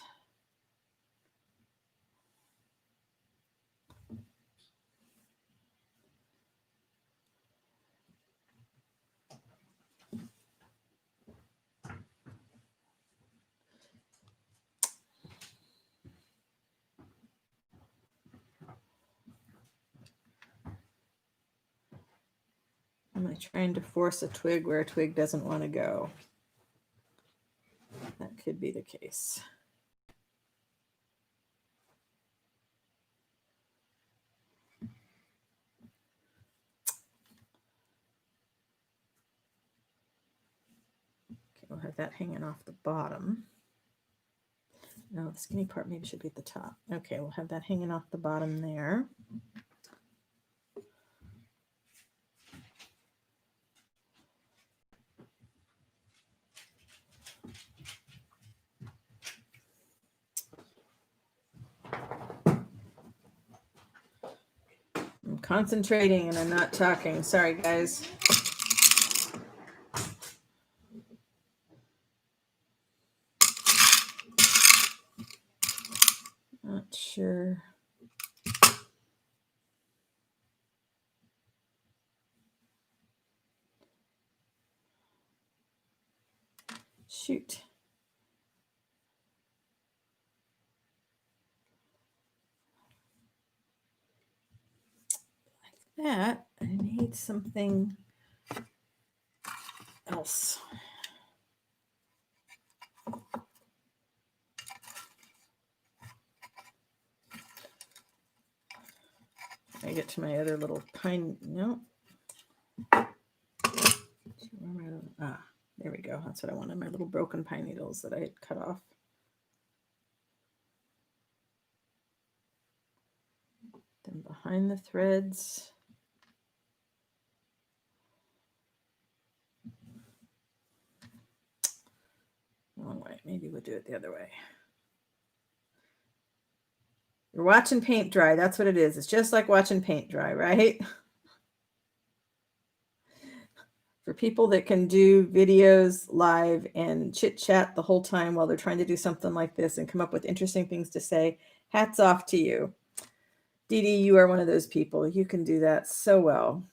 Am I trying to force a twig where a twig doesn't want to go? That could be the case. Okay, we'll have that hanging off the bottom. No, the skinny part maybe should be at the top. Okay, we'll have that hanging off the bottom there. I'm concentrating and I'm not talking. Sorry, guys. Not sure. Shoot. Like that. I need something else. I get to my other little pine. No. Ah, there we go. That's what I wanted. My little broken pine needles that I had cut off. Then behind the threads. Wrong way. Maybe we'll do it the other way. You're watching paint dry. That's what it is. It's just like watching paint dry, right? For people that can do videos live and chit chat the whole time while they're trying to do something like this and come up with interesting things to say, hats off to you. Dee Dee, you are one of those people. You can do that so well.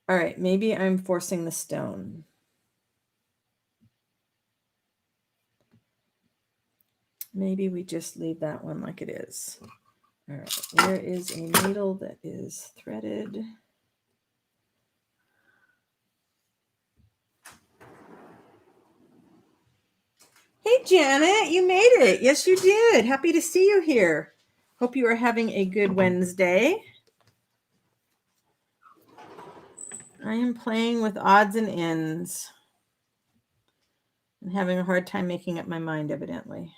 All right, maybe I'm forcing the stone. Maybe we just leave that one like it is. All right, there is a needle that is threaded. Hey, Janet, you made it. Yes, you did. Happy to see you here. Hope you are having a good Wednesday. I am playing with odds and ends. I'm having a hard time making up my mind, evidently.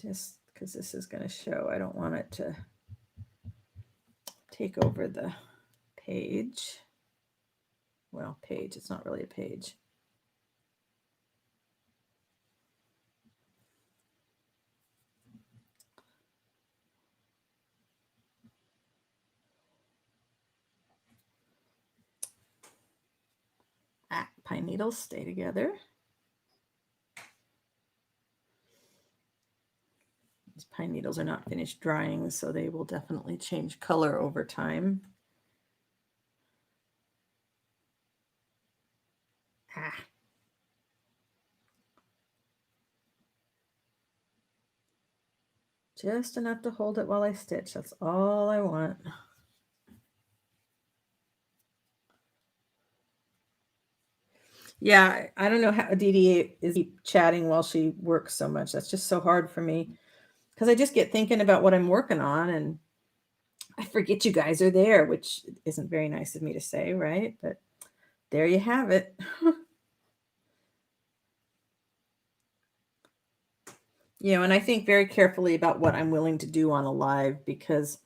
Just because this is going to show, I don't want it to take over the page. Well, page, it's not really a page. Pine needles stay together. These pine needles are not finished drying, so they will definitely change color over time. Just enough to hold it while I stitch. That's all I want. Yeah, I don't know how Dee Dee is chatting while she works so much. That's just so hard for me because I just get thinking about what I'm working on and I forget you guys are there, which isn't very nice of me to say, right? But there you have it. And I think very carefully about what I'm willing to do on a live because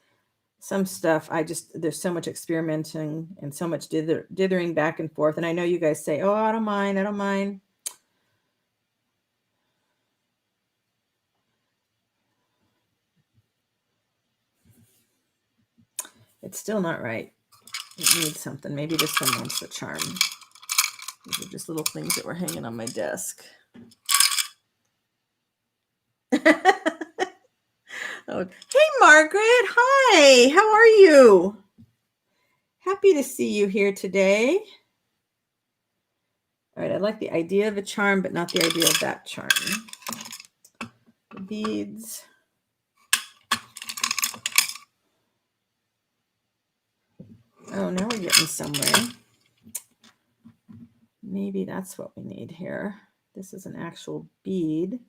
some stuff there's so much experimenting and so much dithering back and forth. And I know you guys say, oh, I don't mind. It's still not right. It needs something. Maybe this one wants the charm. These are just little things that were hanging on my desk. Oh, hey, Margaret. Hi. How are you? Happy to see you here today. All right. I like the idea of a charm, but not the idea of that charm. The beads. Oh, now we're getting somewhere. Maybe that's what we need here. This is an actual bead.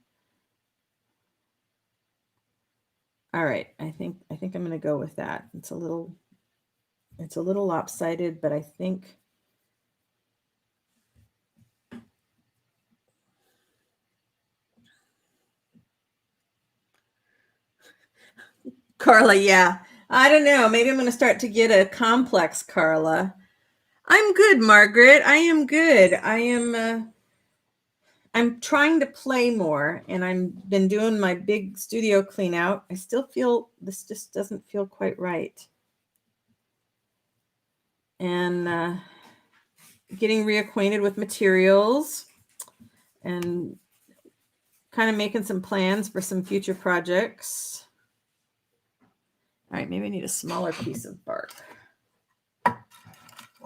All right. I think I'm going to go with that. It's a little lopsided, but I think Carla, yeah. I don't know. Maybe I'm going to start to get a complex, Carla. I'm good, Margaret. I am good. I'm trying to play more, and I've been doing my big studio clean out. I still feel this just doesn't feel quite right. And getting reacquainted with materials and kind of making some plans for some future projects. All right, maybe I need a smaller piece of bark.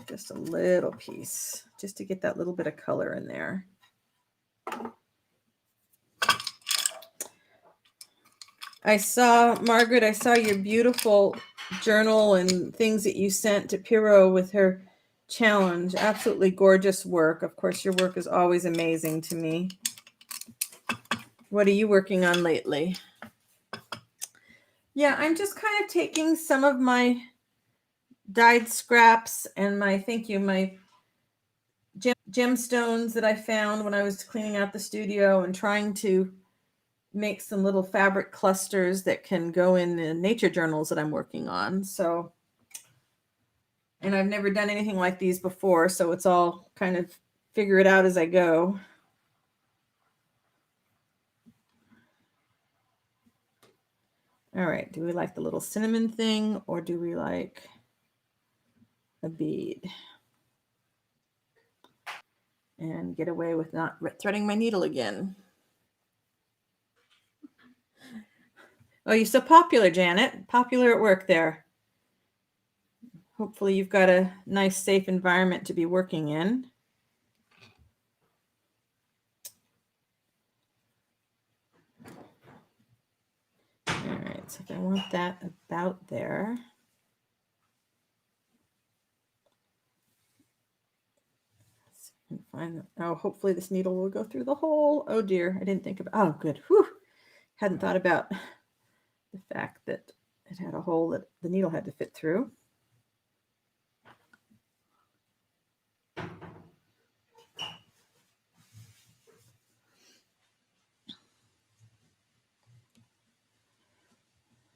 Just a little piece, just to get that little bit of color in there. Margaret, I saw your beautiful journal and things that you sent to Piro with her challenge. Absolutely gorgeous work. Of course, your work is always amazing to me. What are you working on lately? Yeah, I'm just kind of taking some of my dyed scraps and my gemstones that I found when I was cleaning out the studio and trying to make some little fabric clusters that can go in the nature journals that I'm working on. So, and I've never done anything like these before, so it's all kind of figure it out as I go. All right, do we like the little cinnamon thing or do we like a bead? And get away with not threading my needle again. Oh, you're so popular, Janet. Popular at work there. Hopefully you've got a nice, safe environment to be working in. All right, so if I want that about there. And find that. Oh, hopefully this needle will go through the hole. Oh dear, I didn't think about. Oh, good. Whew. Hadn't thought about the fact that it had a hole that the needle had to fit through.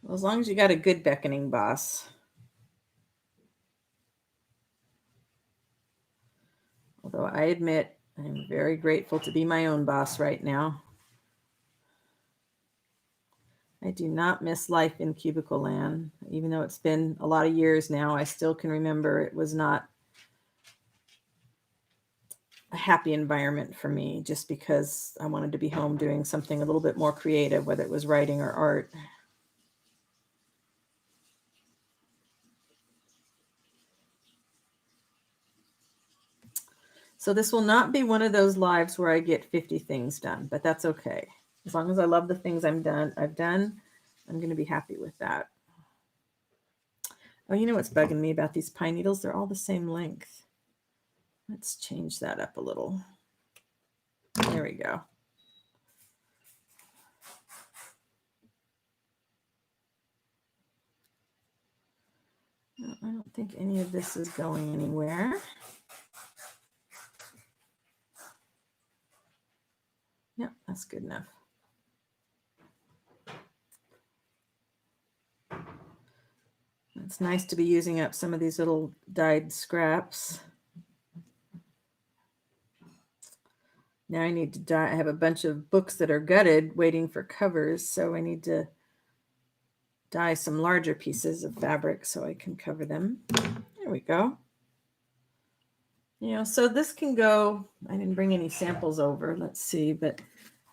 Well, as long as you got a good beckoning boss. Although I admit I'm very grateful to be my own boss right now. I do not miss life in cubicle land. Even though it's been a lot of years now, I still can remember it was not a happy environment for me just because I wanted to be home doing something a little bit more creative, whether it was writing or art. So this will not be one of those lives where I get 50 things done, but that's okay. As long as I love the things I've done, I'm going to be happy with that. Oh, you know what's bugging me about these pine needles? They're all the same length. Let's change that up a little. There we go. I don't think any of this is going anywhere. Yep, that's good enough. It's nice to be using up some of these little dyed scraps. Now I need to dye. I have a bunch of books that are gutted waiting for covers, so I need to dye some larger pieces of fabric so I can cover them. There There we go. You know, so this can go, I didn't bring any samples over, let's see, but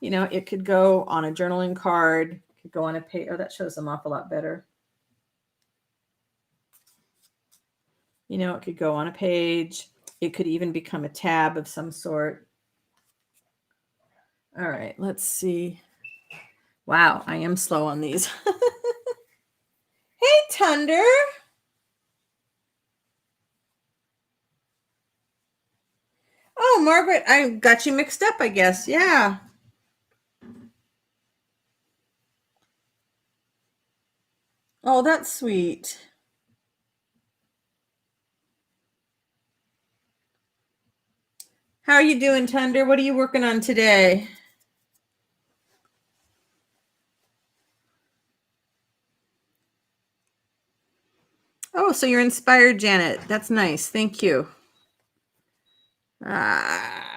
you know, it could go on a journaling card, could go on a page. Oh, that shows them off a lot better. You know, it could go on a page. It could even become a tab of some sort. All right, let's see. Wow, I am slow on these. Hey, Thunder. Oh, Margaret, I got you mixed up, I guess. Yeah. Oh, that's sweet. How are you doing, Thunder? What are you working on today? Oh, so you're inspired, Janet. That's nice. Thank you.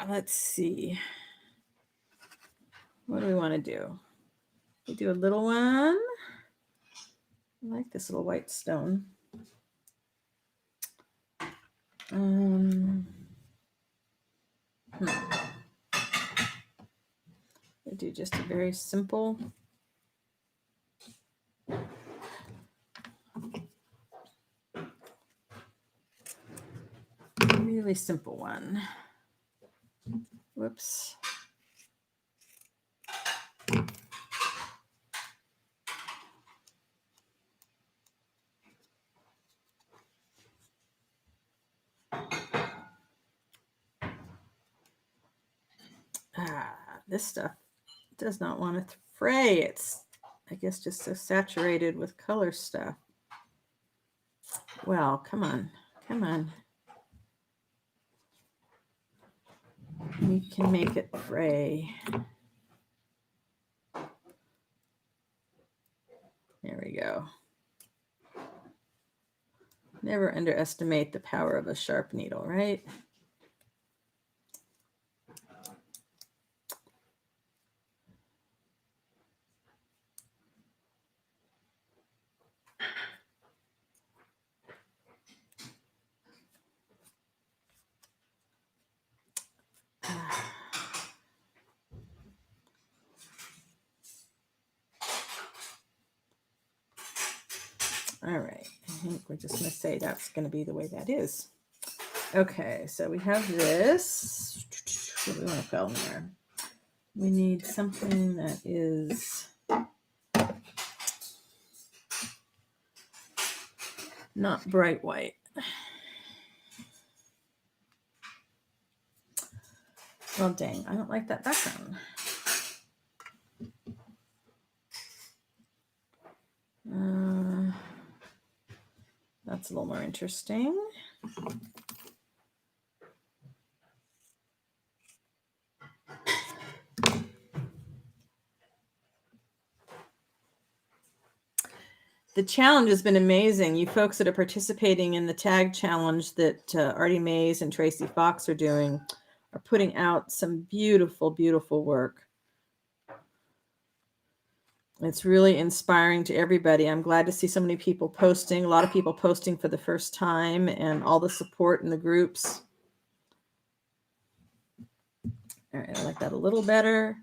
Let's see. What do we want to do? We do a little one. I like this little white stone. I do just a very simple. Really simple one. Whoops. This stuff does not want to fray. It's, I guess, just so saturated with color stuff. Well, come on. Come on. We can make it fray. There we go. Never underestimate the power of a sharp needle, right? All right, I think we're just going to say that's going to be the way that is. Okay, so we have this. What do we want to fill in there? We need something that is not bright white. Well, dang, I don't like that background. That's a little more interesting. The challenge has been amazing. You folks that are participating in the tag challenge that Artie Mays and Tracy Fox are doing are putting out some beautiful, beautiful work. It's really inspiring to everybody. I'm glad to see so many people posting, a lot of people posting for the first time, and all the support in the groups. All right, I like that a little better.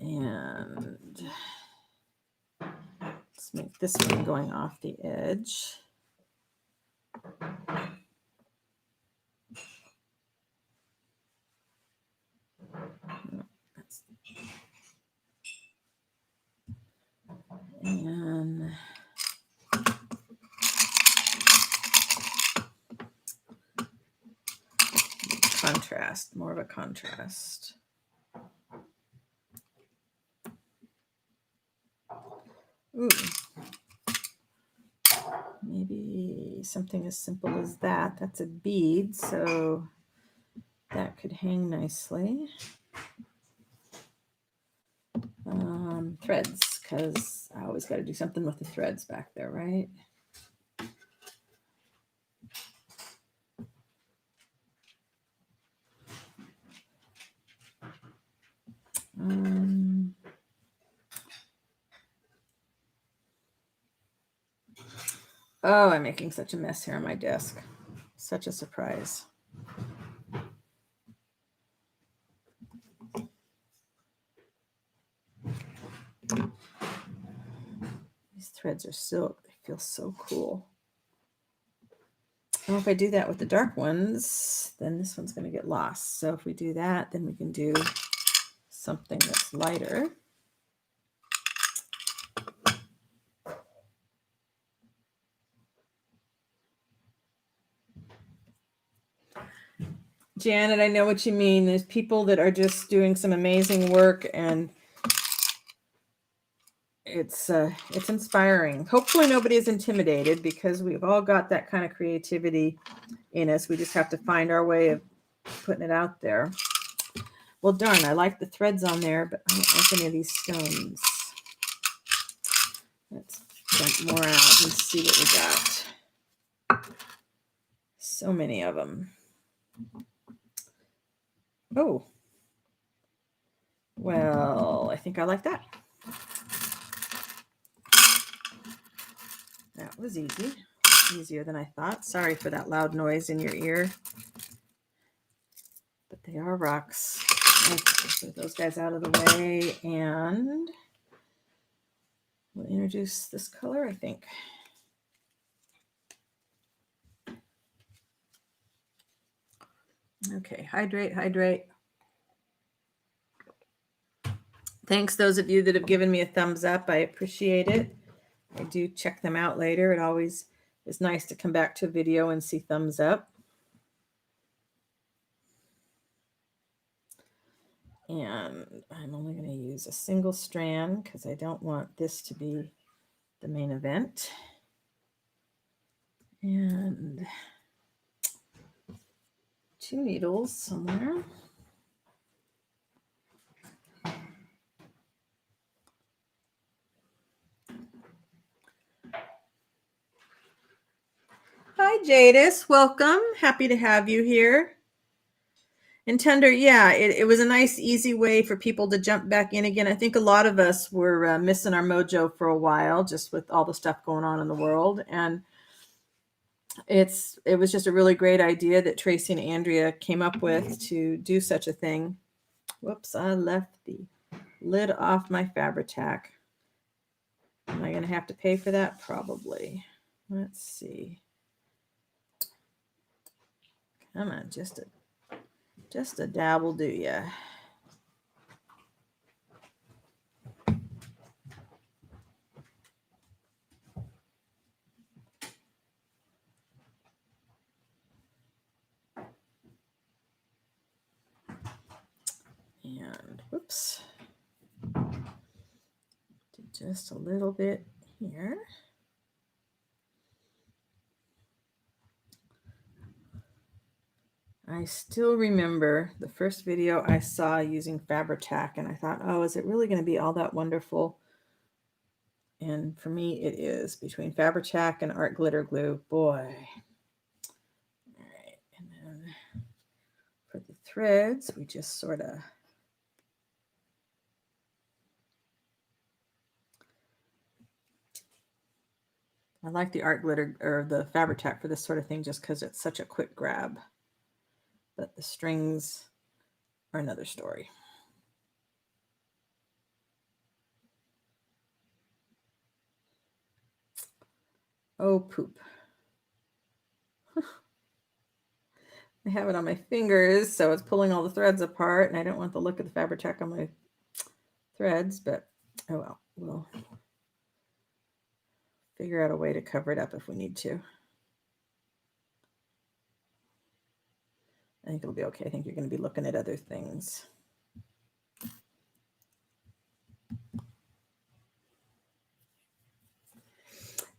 And let's make this one going off the edge. And contrast, more of a contrast. Ooh. Maybe something as simple as that. That's a bead, so that could hang nicely. Threads, because I always got to do something with the threads back there, right? Oh, I'm making such a mess here on my desk. Such a surprise. These threads are silk. They feel so cool. And if I do that with the dark ones, then this one's going to get lost. So if we do that, then we can do something that's lighter. Janet, I know what you mean. There's people that are just doing some amazing work, and it's inspiring. Hopefully nobody is intimidated, because we've all got that kind of creativity in us. We just have to find our way of putting it out there. Well, darn, I like the threads on there, but I don't like any of these stones. Let's dump more out and see what we got. So many of them. Oh, well, I think I like that. That was easy. Easier than I thought. Sorry for that loud noise in your ear. But they are rocks. Okay, put those guys out of the way, and we'll introduce this color, I think. Okay, hydrate, hydrate. Thanks those of you that have given me a thumbs up. I appreciate it. I do check them out later. It always is nice to come back to a video and see thumbs up. And I'm only going to use a single strand because I don't want this to be the main event. And 2 needles somewhere. Hi, Jadis. Welcome. Happy to have you here. And Tender, yeah, it was a nice, easy way for people to jump back in again. I think a lot of us were missing our mojo for a while, just with all the stuff going on in the world. And it was just a really great idea that Tracy and Andrea came up with to do such a thing. Whoops, I left the lid off my Fabri-Tac. Am I going to have to pay for that? Probably. Let's see. Come on, just a dab will do ya. And whoops. Just a little bit here. I still remember the first video I saw using Fabri-Tac, and I thought, oh, is it really going to be all that wonderful? And for me, it is. Between Fabri-Tac and art glitter glue, boy. All right, and then for the threads, we just sort of I like the art glitter or the Fabri-Tac for this sort of thing just because it's such a quick grab. But the strings are another story. Oh, poop. I have it on my fingers, so it's pulling all the threads apart, and I don't want the look of the Fabri-Tac on my threads, but oh well, we'll figure out a way to cover it up if we need to. I think it'll be okay. I think you're going to be looking at other things.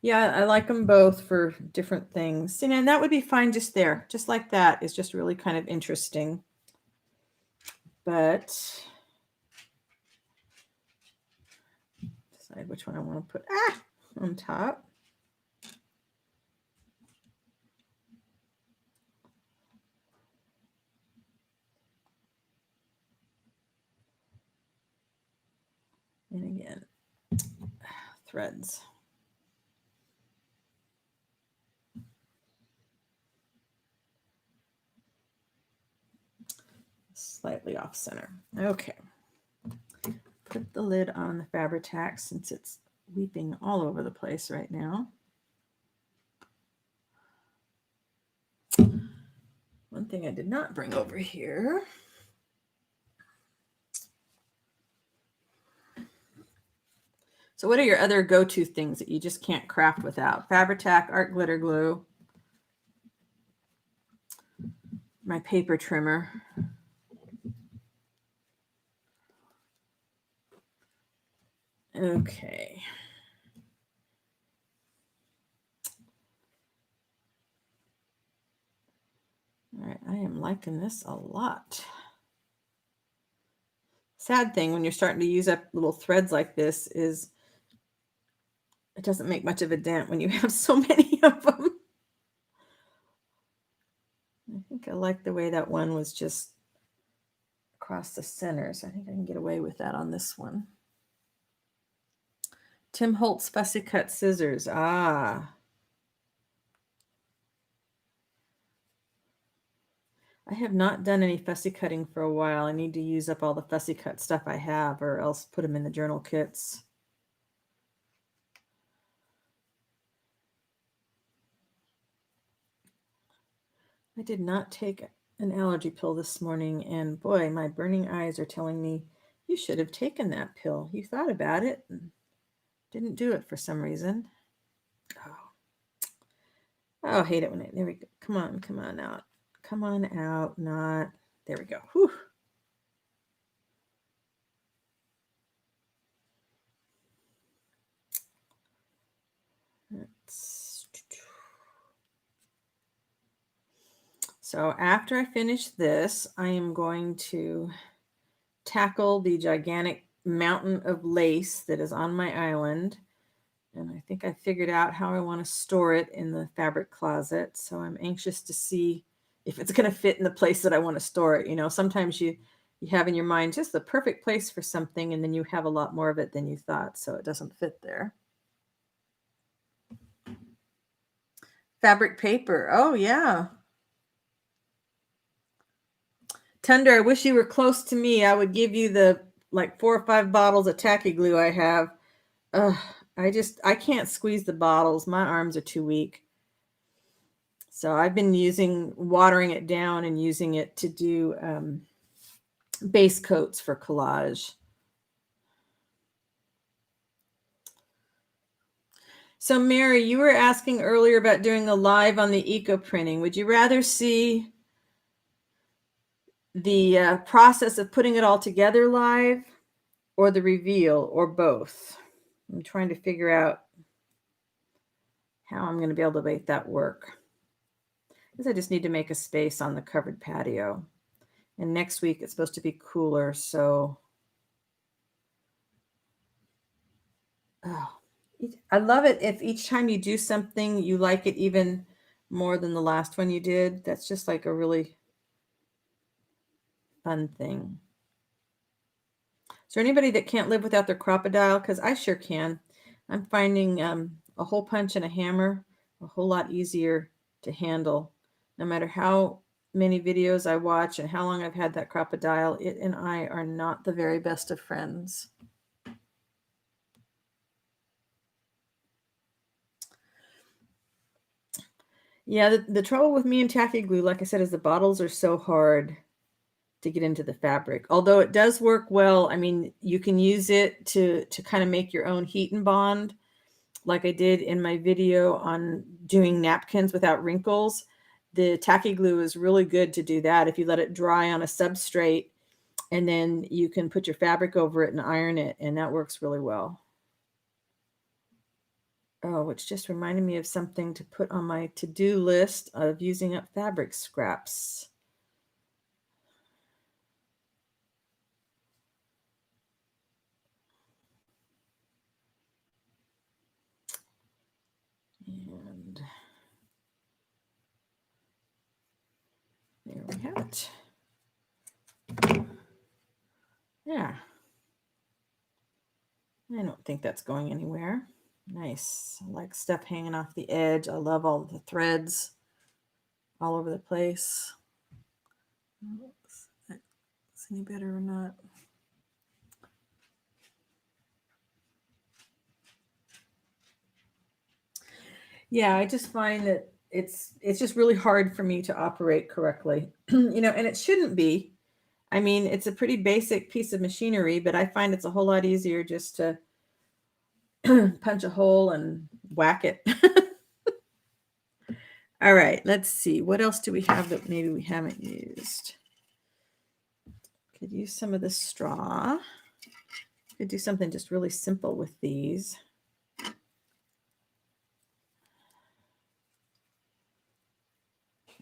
Yeah, I like them both for different things. And that would be fine just there. Just like that is just really kind of interesting. But decide which one I want to put on top. And again, threads. Slightly off center. Okay. Put the lid on the Fabri-Tac since it's weeping all over the place right now. One thing I did not bring over here. So what are your other go-to things that you just can't craft without? Fabri-Tac, art glitter glue, my paper trimmer. Okay. All right, I am liking this a lot. Sad thing when you're starting to use up little threads like this is it doesn't make much of a dent when you have so many of them. I think I like the way that one was just across the center, so I think I can get away with that on this one. Tim Holtz Fussy Cut Scissors. Ah. I have not done any fussy cutting for a while. I need to use up all the fussy cut stuff I have or else put them in the journal kits. I did not take an allergy pill this morning, and boy, my burning eyes are telling me you should have taken that pill. You thought about it and didn't do it for some reason. Oh, I hate it when it, there we go. Come on out. Come on out, not, there we go. Whew. So after I finish this, I am going to tackle the gigantic mountain of lace that is on my island. And I think I figured out how I want to store it in the fabric closet. So I'm anxious to see if it's going to fit in the place that I want to store it. You know, sometimes you have in your mind just the perfect place for something, and then you have a lot more of it than you thought, so it doesn't fit there. Fabric paper. Oh, yeah. Tender, I wish you were close to me. I would give you the like 4 or 5 bottles of tacky glue I have. I can't squeeze the bottles. My arms are too weak. So I've been watering it down and using it to do base coats for collage. So Mary, you were asking earlier about doing a live on the eco printing. Would you rather see the process of putting it all together live, or the reveal, or both? I'm trying to figure out how I'm going to be able to make that work. Because I just need to make a space on the covered patio. And next week it's supposed to be cooler, so I love it if each time you do something, you like it even more than the last one you did. That's just like a really fun thing. Is there anybody that can't live without their crocodile? Because I sure can. I'm finding a hole punch and a hammer a whole lot easier to handle. No matter how many videos I watch and how long I've had that crocodile, it and I are not the very best of friends. Yeah, the trouble with me and tacky glue, like I said, is the bottles are so hard to get into the fabric. Although it does work well. I mean, you can use it to kind of make your own heat and bond, like I did in my video on doing napkins without wrinkles. The tacky glue is really good to do that if you let it dry on a substrate, and then you can put your fabric over it and iron it, and that works really well. Oh, which just reminded me of something to put on my to-do list of using up fabric scraps. And there we have it. Yeah. I don't think that's going anywhere. Nice. I like stuff hanging off the edge. I love all the threads all over the place. this any better or not. Yeah, I just find that it's just really hard for me to operate correctly. You know, and it shouldn't be. I mean, it's a pretty basic piece of machinery, but I find it's a whole lot easier just to punch a hole and whack it. All right, let's see. What else do we have that maybe we haven't used? Could use some of the straw. Could do something just really simple with these.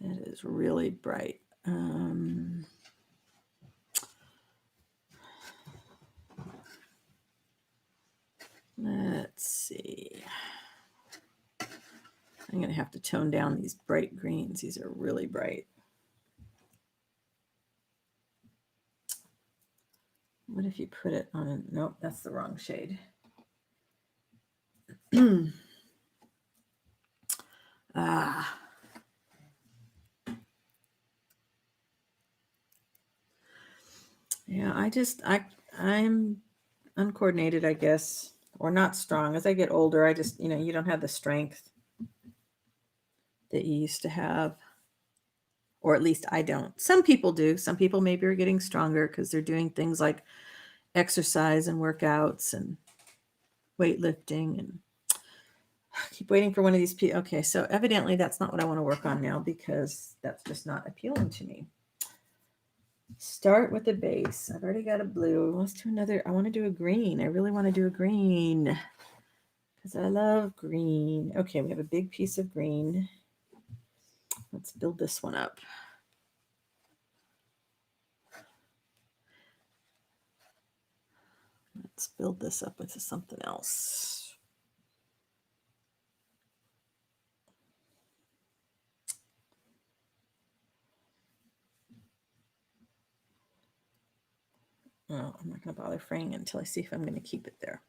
It is really bright. Let's see. I'm going to have to tone down these bright greens. These are really bright. What if you put it on a... Nope, that's the wrong shade. Yeah, I'm uncoordinated, I guess, or not strong. As I get older, I just, you don't have the strength that you used to have, or at least I don't. Some people do. Some people maybe are getting stronger because they're doing things like exercise and workouts and weightlifting, and I keep waiting for one of these people. Okay, so evidently that's not what I want to work on now because that's just not appealing to me. Start with a base. I've already got a blue. Let's do another. I want to do a green. I really want to do a green because I love green. Okay, we have a big piece of green. Let's build this one up. Let's build this up into something else. Oh, I'm not going to bother fraying it until I see if I'm going to keep it there.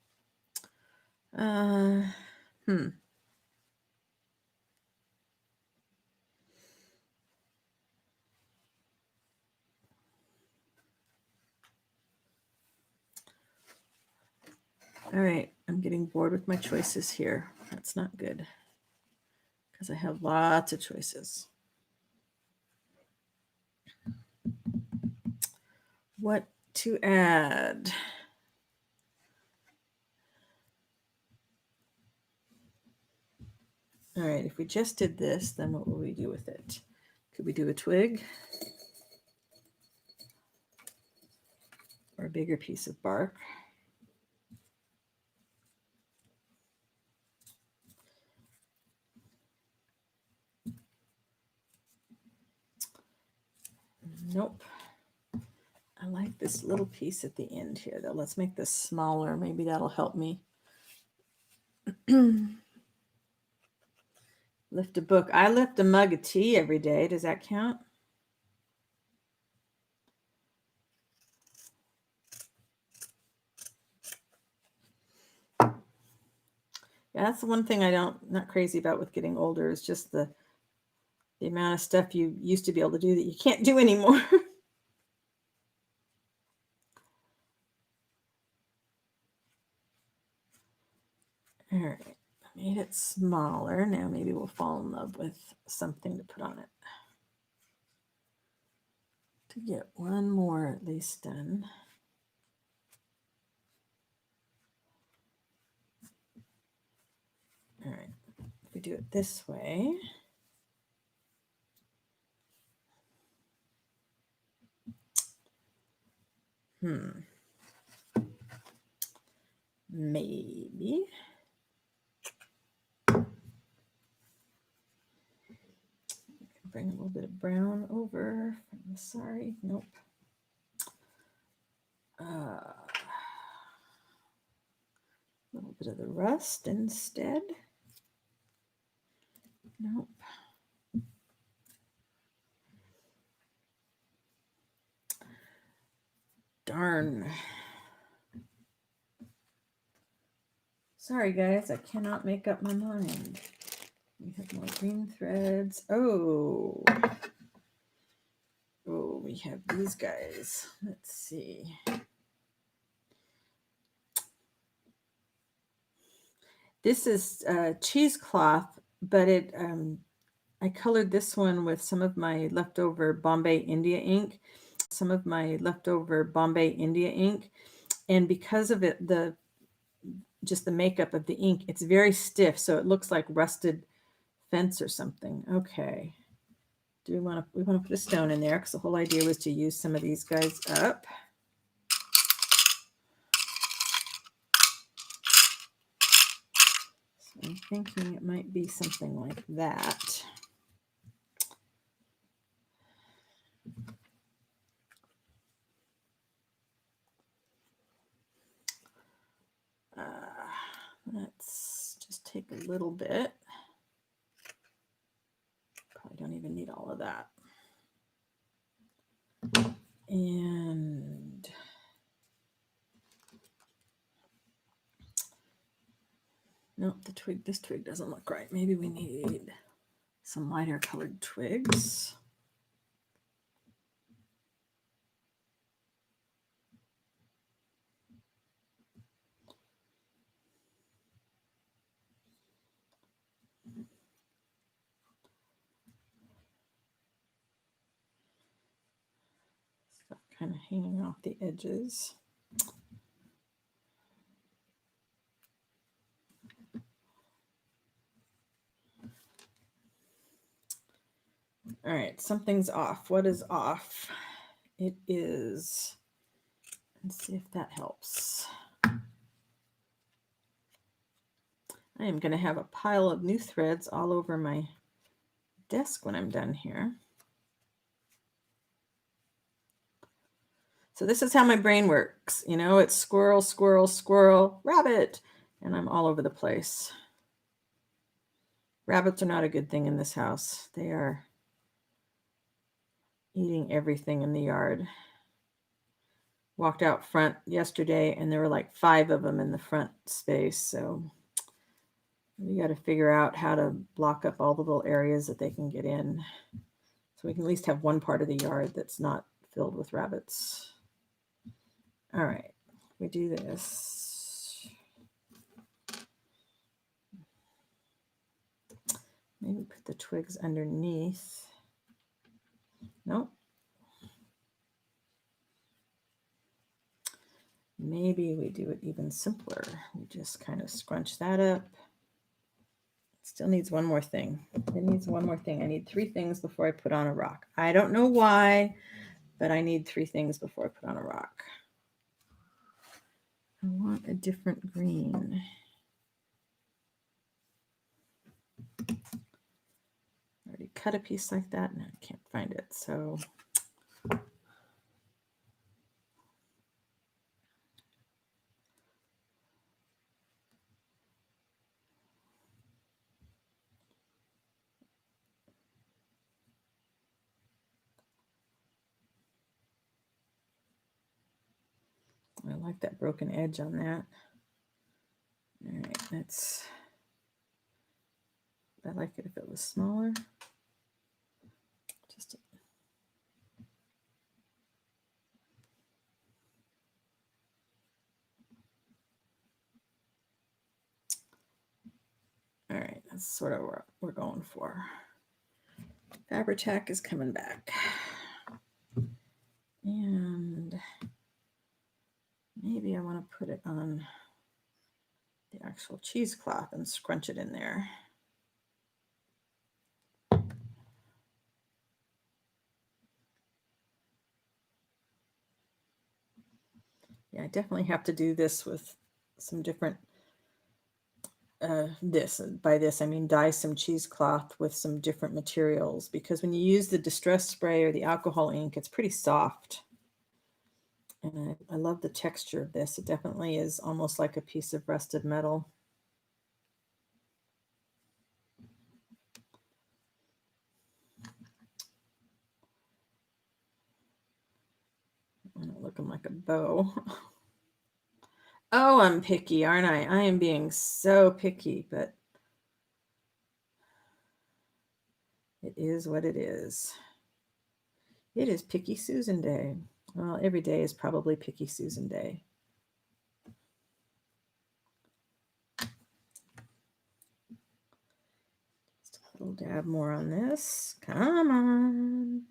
All right, I'm getting bored with my choices here. That's not good because I have lots of choices. What to add? All right, if we just did this, then what will we do with it? Could we do a twig? Or a bigger piece of bark? Nope. I like this little piece at the end here, though. Let's make this smaller. Maybe that'll help me. Lift a book. I lift a mug of tea every day. Does that count? Yeah, that's the one thing not crazy about with getting older is just the amount of stuff you used to be able to do that you can't do anymore. All right, I made it smaller. Now maybe we'll fall in love with something to put on it. To get one more at least done. All right, if we do it this way. Maybe. Bring a little bit of brown over from the sari. Nope. A little bit of the rust instead. Nope. Darn. Sorry, guys. I cannot make up my mind. We have more green threads. Oh, we have these guys. Let's see. This is cheesecloth, but it I colored this one with some of my leftover Bombay India ink. And because of it, just the makeup of the ink, it's very stiff, so it looks like rusted fence or something. Okay. We want to put a stone in there because the whole idea was to use some of these guys up. So I'm thinking it might be something like that. Let's just take a little bit. Probably don't even need all of that. And nope, this twig doesn't look right. Maybe we need some lighter colored twigs. Stuff kind of hanging off the edges. All right, something's off. What is off? It is, let's see if that helps. I am going to have a pile of new threads all over my desk when I'm done here. So this is how my brain works. You know, it's squirrel, squirrel, squirrel, rabbit, and I'm all over the place. Rabbits are not a good thing in this house. They are eating everything in the yard. Walked out front yesterday and there were like 5 of them in the front space. So we got to figure out how to block up all the little areas that they can get in. So we can at least have one part of the yard that's not filled with rabbits. All right, we do this. Maybe put the twigs underneath. Nope. Maybe we do it even simpler. We just kind of scrunch that up. Still needs one more thing. It needs one more thing. I need 3 things before I put on a rock. I don't know why, but I need 3 things before I put on a rock. I want a different green. I already cut a piece like that and I can't find it. So I like that broken edge on that. All right, I'd like it if it was smaller. Just all right, that's sort of what we're going for. Fabri-Tac is coming back. And maybe I want to put it on the actual cheesecloth and scrunch it in there. Yeah, I definitely have to do this with some different, by this I mean dye some cheesecloth with some different materials, because when you use the distress spray or the alcohol ink, it's pretty soft. And I love the texture of this. It definitely is almost like a piece of rusted metal. I'm looking like a bow. Oh, I'm picky, aren't I? I am being so picky, but it is what it is. It is Picky Susan Day. Well, every day is probably Picky Susan Day. Just a little dab more on this. Come on.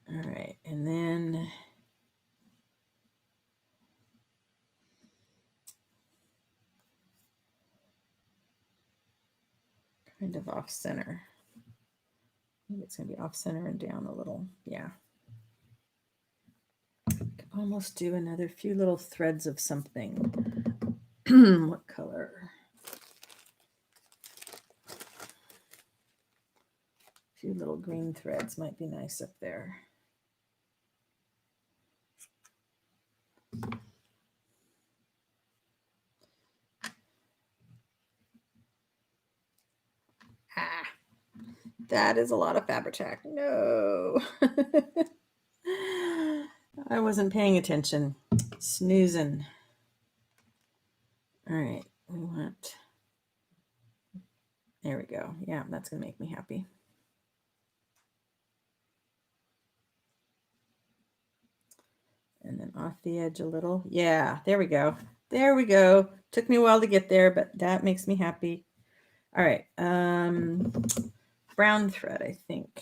All right, and then kind of off center. Maybe it's going to be off center and down a little. Yeah. Could almost do another few little threads of something. What color? A few little green threads might be nice up there. Ah, that is a lot of Fabri-Tac. No. I wasn't paying attention. Snoozing. All right, we want, there we go. Yeah, that's gonna make me happy. And then off the edge a little. Yeah, there we go. There we go. Took me a while to get there, but that makes me happy. All right, brown thread, I think.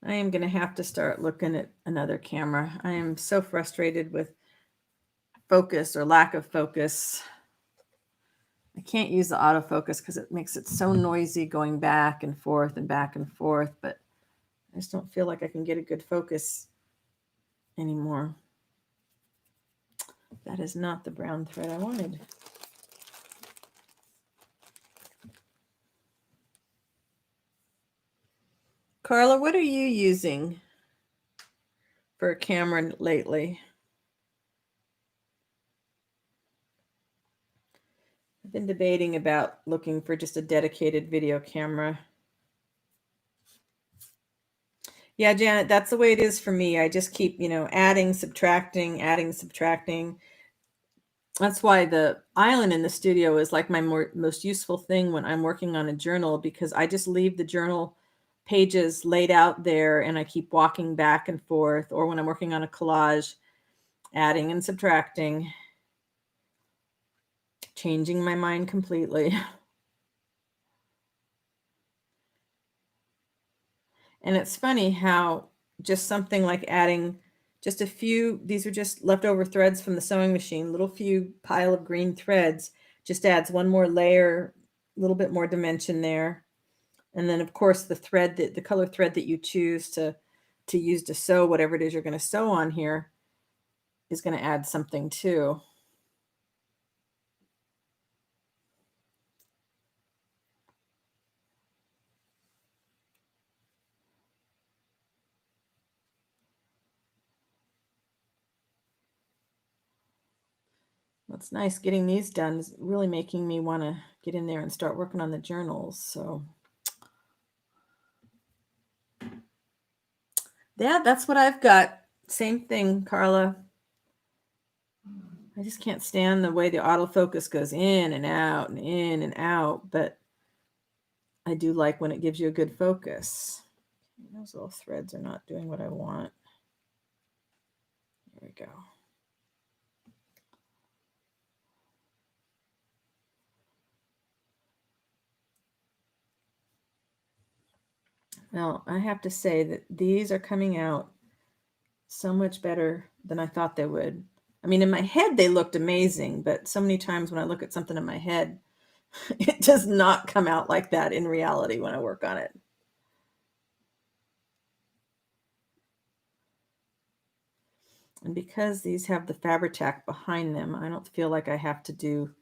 I am going to have to start looking at another camera. I am so frustrated with focus or lack of focus. I can't use the autofocus because it makes it so noisy going back and forth, but I just don't feel like I can get a good focus anymore. That is not the brown thread I wanted. Carla, what are you using for a camera lately? I've been debating about looking for just a dedicated video camera. Yeah, Janet, that's the way it is for me. I just keep, adding, subtracting. That's why the island in the studio is like my most useful thing when I'm working on a journal, because I just leave the journal pages laid out there and I keep walking back and forth, or when I'm working on a collage, adding and subtracting, changing my mind completely. And it's funny how just something like adding just a few, these are just leftover threads from the sewing machine, little few pile of green threads, just adds one more layer, a little bit more dimension there. And then of course the thread, the color thread that you choose to use to sew whatever it is you're going to sew on here is going to add something too. It's nice getting these done. Is really making me want to get in there and start working on the journals. So yeah, that's what I've got. Same thing, Carla. I just can't stand the way the autofocus goes in and out and in and out, but I do like when it gives you a good focus. Those little threads are not doing what I want. There we go. Now, I have to say that these are coming out so much better than I thought they would. I mean, in my head, they looked amazing, but so many times when I look at something in my head, it does not come out like that in reality when I work on it. And because these have the Fabri-Tac behind them, I don't feel like I have to do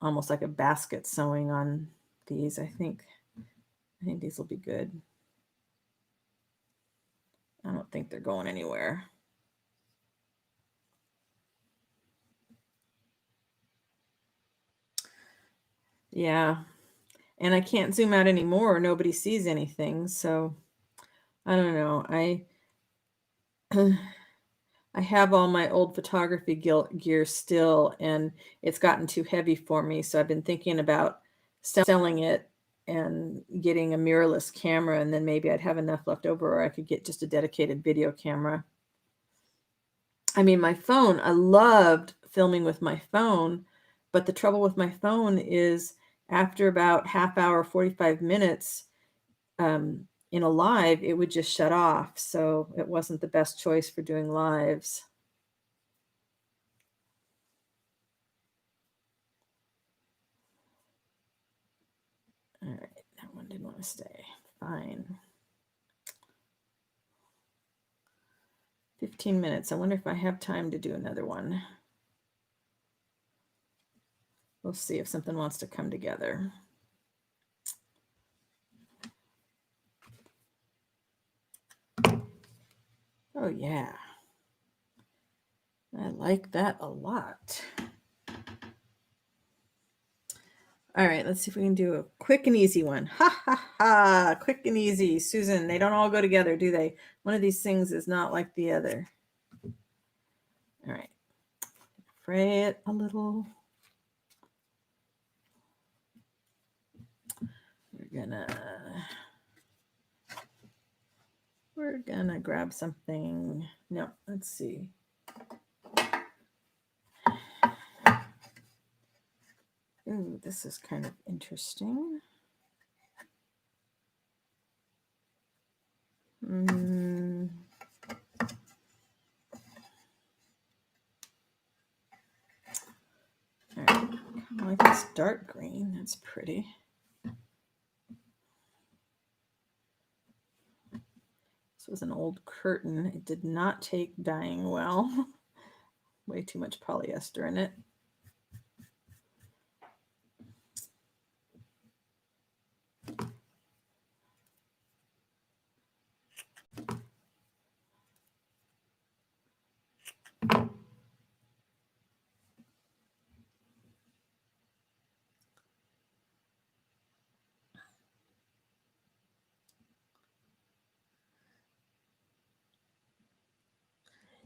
almost like a basket sewing on these. I think these will be good. I don't think they're going anywhere. Yeah. And I can't zoom out anymore or nobody sees anything. So I don't know. I have all my old photography gear still, and it's gotten too heavy for me. So I've been thinking about selling it and getting a mirrorless camera, and then maybe I'd have enough left over, or I could get just a dedicated video camera. I mean, my phone, I loved filming with my phone, but the trouble with my phone is after about half hour, 45 minutes, in a live, it would just shut off. So it wasn't the best choice for doing lives. All right, that one didn't want to stay. Fine. 15 minutes. I wonder if I have time to do another one. We'll see if something wants to come together. Oh, yeah. I like that a lot. All right, let's see if we can do a quick and easy one. Ha, ha, ha. Quick and easy. Susan, they don't all go together, do they? One of these things is not like the other. All right. Fray it a little. We're gonna grab something. No, let's see. Ooh, this is kind of interesting. All right, kind of like this dark green. That's pretty. This was an old curtain. It did not take dyeing well. Way too much polyester in it.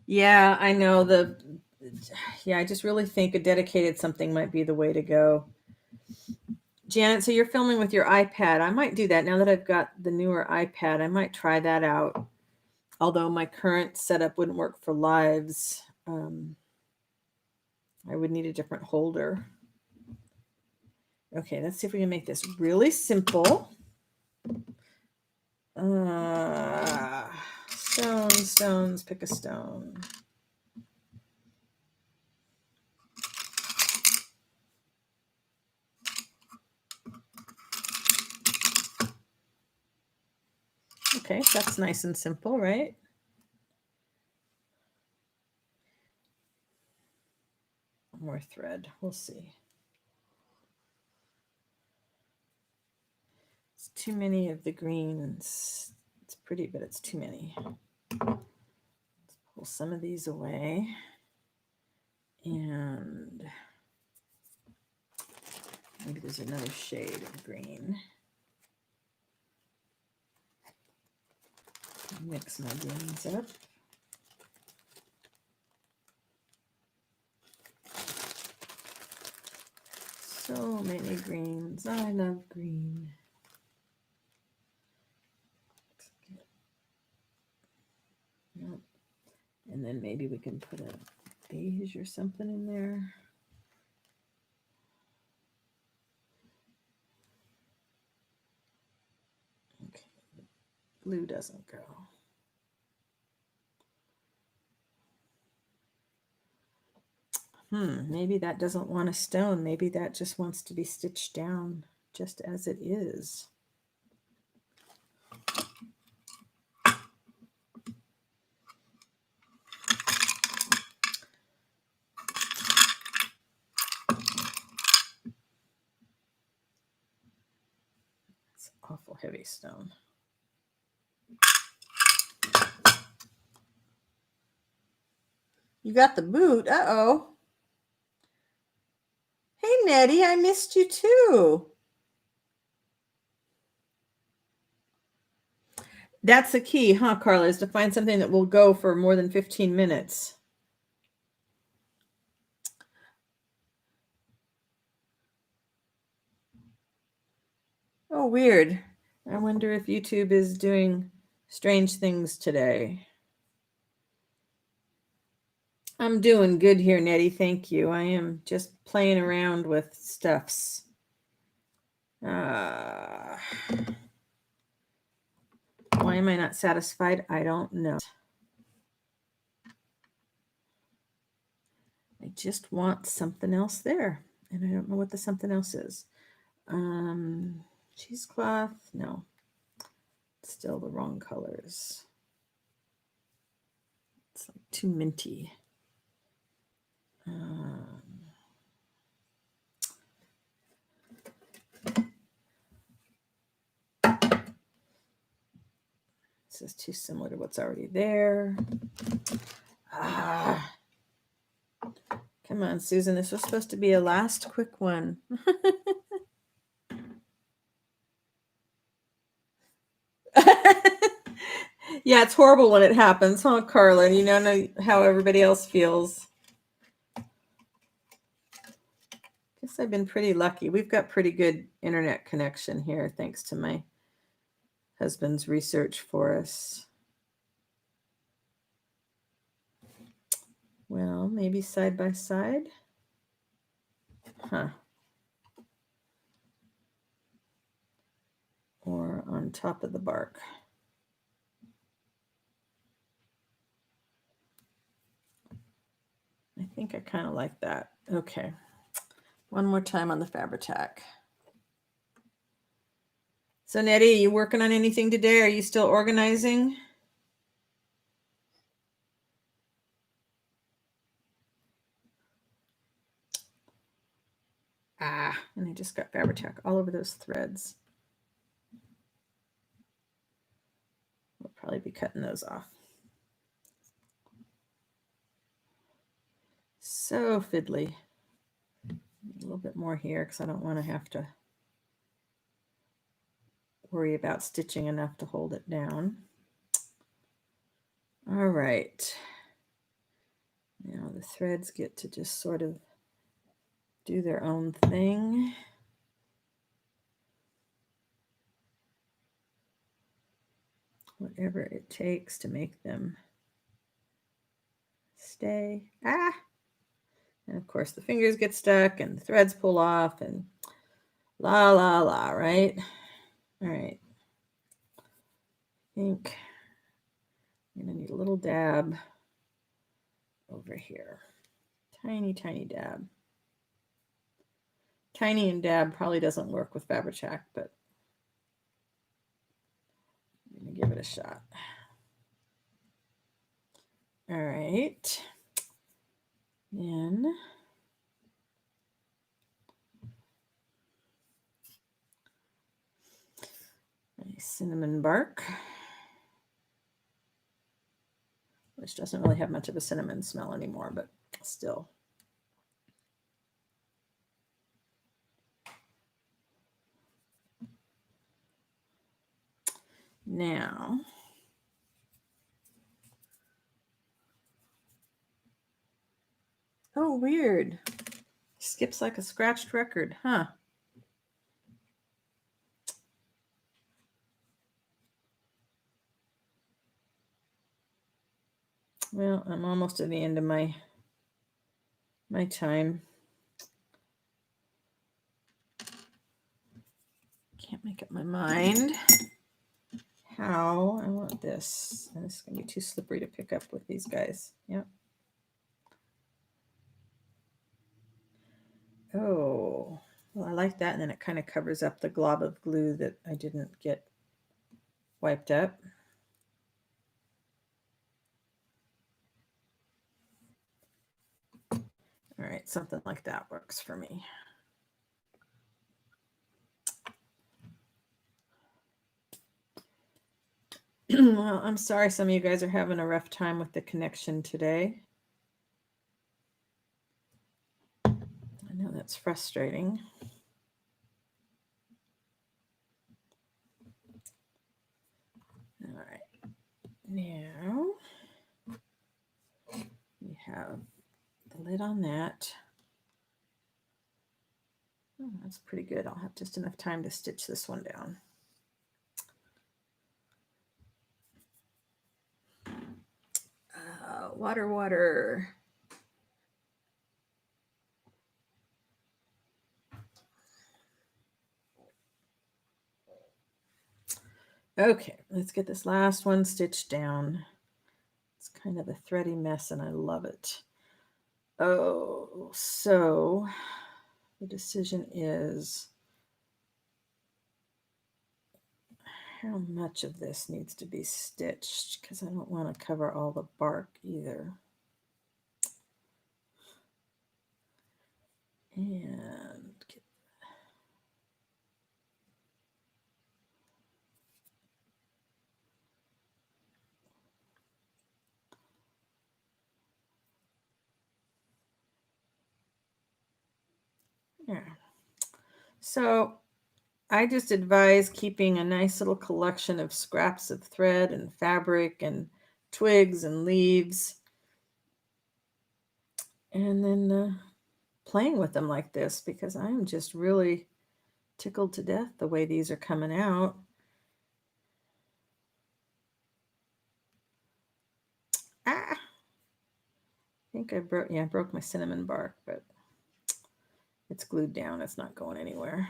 Yeah, I know I just really think a dedicated something might be the way to go. Janet, so you're filming with your iPad. I might do that now that I've got the newer iPad. I might try that out. Although my current setup wouldn't work for lives. I would need a different holder. Okay, let's see if we can make this really simple. Stones, pick a stone. Okay, that's nice and simple, right? More thread, we'll see. It's too many of the greens. It's pretty, but it's too many. Let's pull some of these away. And maybe there's another shade of green. Mix my greens up. So many greens. I love green. Yep. And then maybe we can put a beige or something in there. Okay, blue doesn't go. Maybe that doesn't want a stone. Maybe that just wants to be stitched down just as it is. It's awful heavy stone. You got the boot. Uh-oh. Hey, Nettie, I missed you too. That's the key, huh, Carla, is to find something that will go for more than 15 minutes. Oh, weird. I wonder if YouTube is doing strange things today. I'm doing good here, Nettie. Thank you. I am just playing around with stuffs. Why am I not satisfied? I don't know. I just want something else there, and I don't know what the something else is. Cheesecloth, no. Still the wrong colors. It's like too minty. This is too similar to what's already there. Come on, Susan. This was supposed to be a last quick one. Yeah, it's horrible when it happens, huh, Carlin? You know how everybody else feels. Guess I've been pretty lucky. We've got pretty good internet connection here, thanks to my husband's research for us. Well, maybe side by side. Huh. Or on top of the bark. I think I kind of like that. Okay. One more time on the Fabri-Tac. So Nettie, you working on anything today? Are you still organizing? And I just got Fabri-Tac all over those threads. We'll probably be cutting those off. So fiddly. A little bit more here because I don't want to have to worry about stitching enough to hold it down. All right. Now the threads get to just sort of do their own thing. Whatever it takes to make them stay. And of course the fingers get stuck and the threads pull off and la la la, right? All right. I think I'm gonna need a little dab over here. Tiny, tiny dab. Tiny and dab probably doesn't work with Fabri-Tac, but I'm gonna give it a shot. All right. Then my cinnamon bark, which doesn't really have much of a cinnamon smell anymore, but still. Now, oh, weird. Skips like a scratched record, huh? Well, I'm almost at the end of my time. Can't make up my mind how I want this. And this is going to be too slippery to pick up with these guys. Yep. Oh, well, I like that. And then it kind of covers up the glob of glue that I didn't get wiped up. All right, something like that works for me. Well, I'm sorry some of you guys are having a rough time with the connection today. I know that's frustrating. All right, now we have the lid on that. Oh, that's pretty good. I'll have just enough time to stitch this one down. Water, water. Okay, let's get this last one stitched down. It's kind of a thready mess and I love it. Oh, so the decision is how much of this needs to be stitched, because I don't want to cover all the bark either. And get yeah. So I just advise keeping a nice little collection of scraps of thread and fabric and twigs and leaves, and then playing with them like this, because I'm just really tickled to death the way these are coming out. Ah, I think I broke my cinnamon bark, but it's glued down. It's not going anywhere.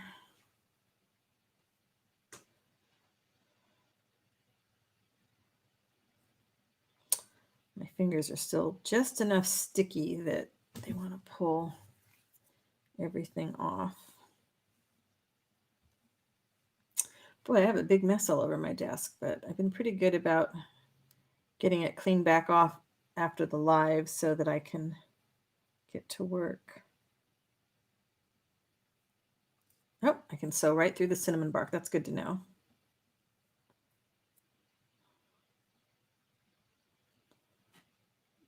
My fingers are still just enough sticky that they want to pull everything off. Boy, I have a big mess all over my desk, but I've been pretty good about getting it cleaned back off after the live so that I can get to work. Oh, I can sew right through the cinnamon bark. That's good to know.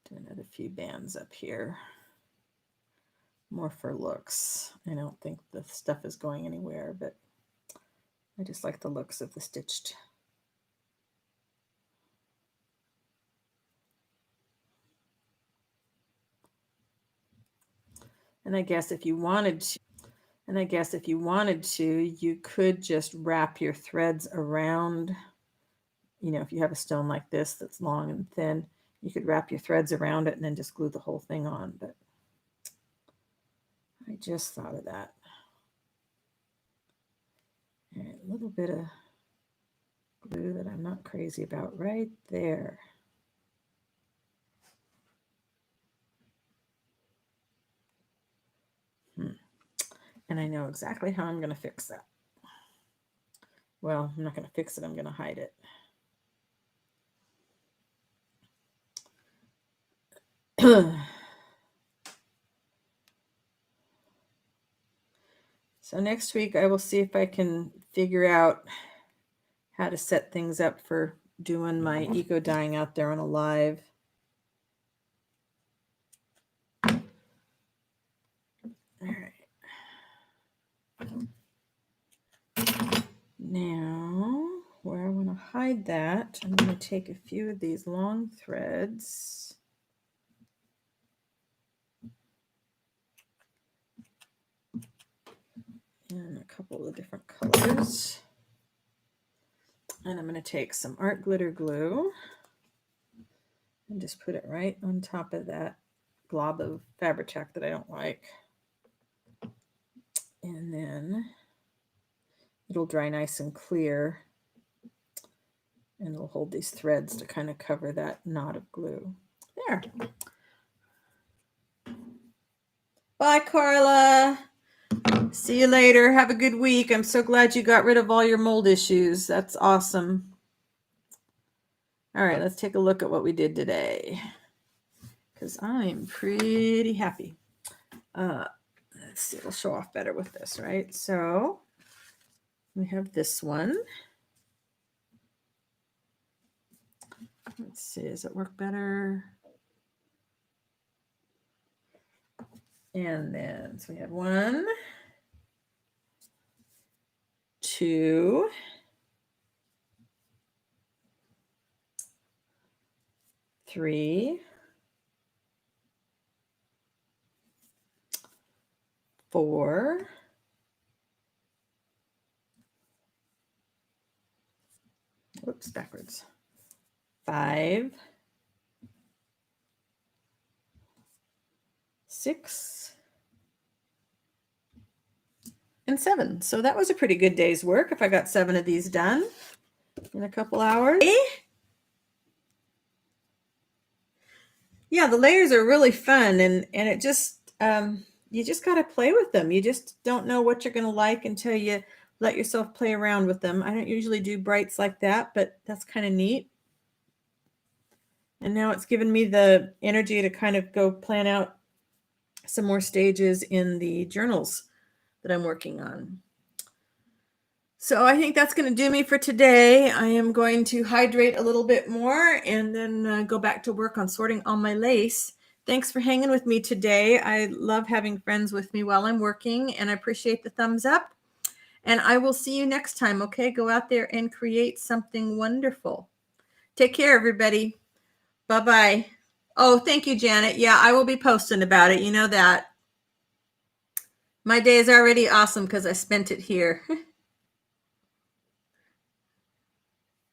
Do another few bands up here. More for looks. I don't think the stuff is going anywhere, but I just like the looks of the stitched. And I guess if you wanted to, you could just wrap your threads around, you know, if you have a stone like this that's long and thin, you could wrap your threads around it and then just glue the whole thing on. But I just thought of that. All right, a little bit of glue that I'm not crazy about right there. And I know exactly how I'm going to fix that. Well, I'm not going to fix it. I'm going to hide it. So next week I will see if I can figure out how to set things up for doing my eco dyeing out there on a live. All right. Now, where I want to hide that, I'm going to take a few of these long threads. And a couple of different colors. And I'm going to take some art glitter glue and just put it right on top of that glob of Fabri-Tac that I don't like. And then it'll dry nice and clear. And it'll hold these threads to kind of cover that knot of glue. There. Bye, Carla. See you later. Have a good week. I'm so glad you got rid of all your mold issues. That's awesome. All right, let's take a look at what we did today, because I'm pretty happy. Let's see, it'll show off better with this, right? So we have this one. Let's see, does it work better? And then, so we have 1, 2, 3, 4, Oops, backwards. 5, 6, and 7. So that was a pretty good day's work if I got 7 of these done in a couple hours. Yeah, the layers are really fun, and it just you just got to play with them. You just don't know what you're going to like until you let yourself play around with them. I don't usually do brights like that, but that's kind of neat. And now it's given me the energy to kind of go plan out some more stages in the journals that I'm working on. So I think that's going to do me for today. I am going to hydrate a little bit more and then go back to work on sorting all my lace. Thanks for hanging with me today. I love having friends with me while I'm working, and I appreciate the thumbs up. And I will see you next time, okay? Go out there and create something wonderful. Take care, everybody. Bye-bye. Oh, thank you, Janet. Yeah, I will be posting about it. You know that. My day is already awesome because I spent it here.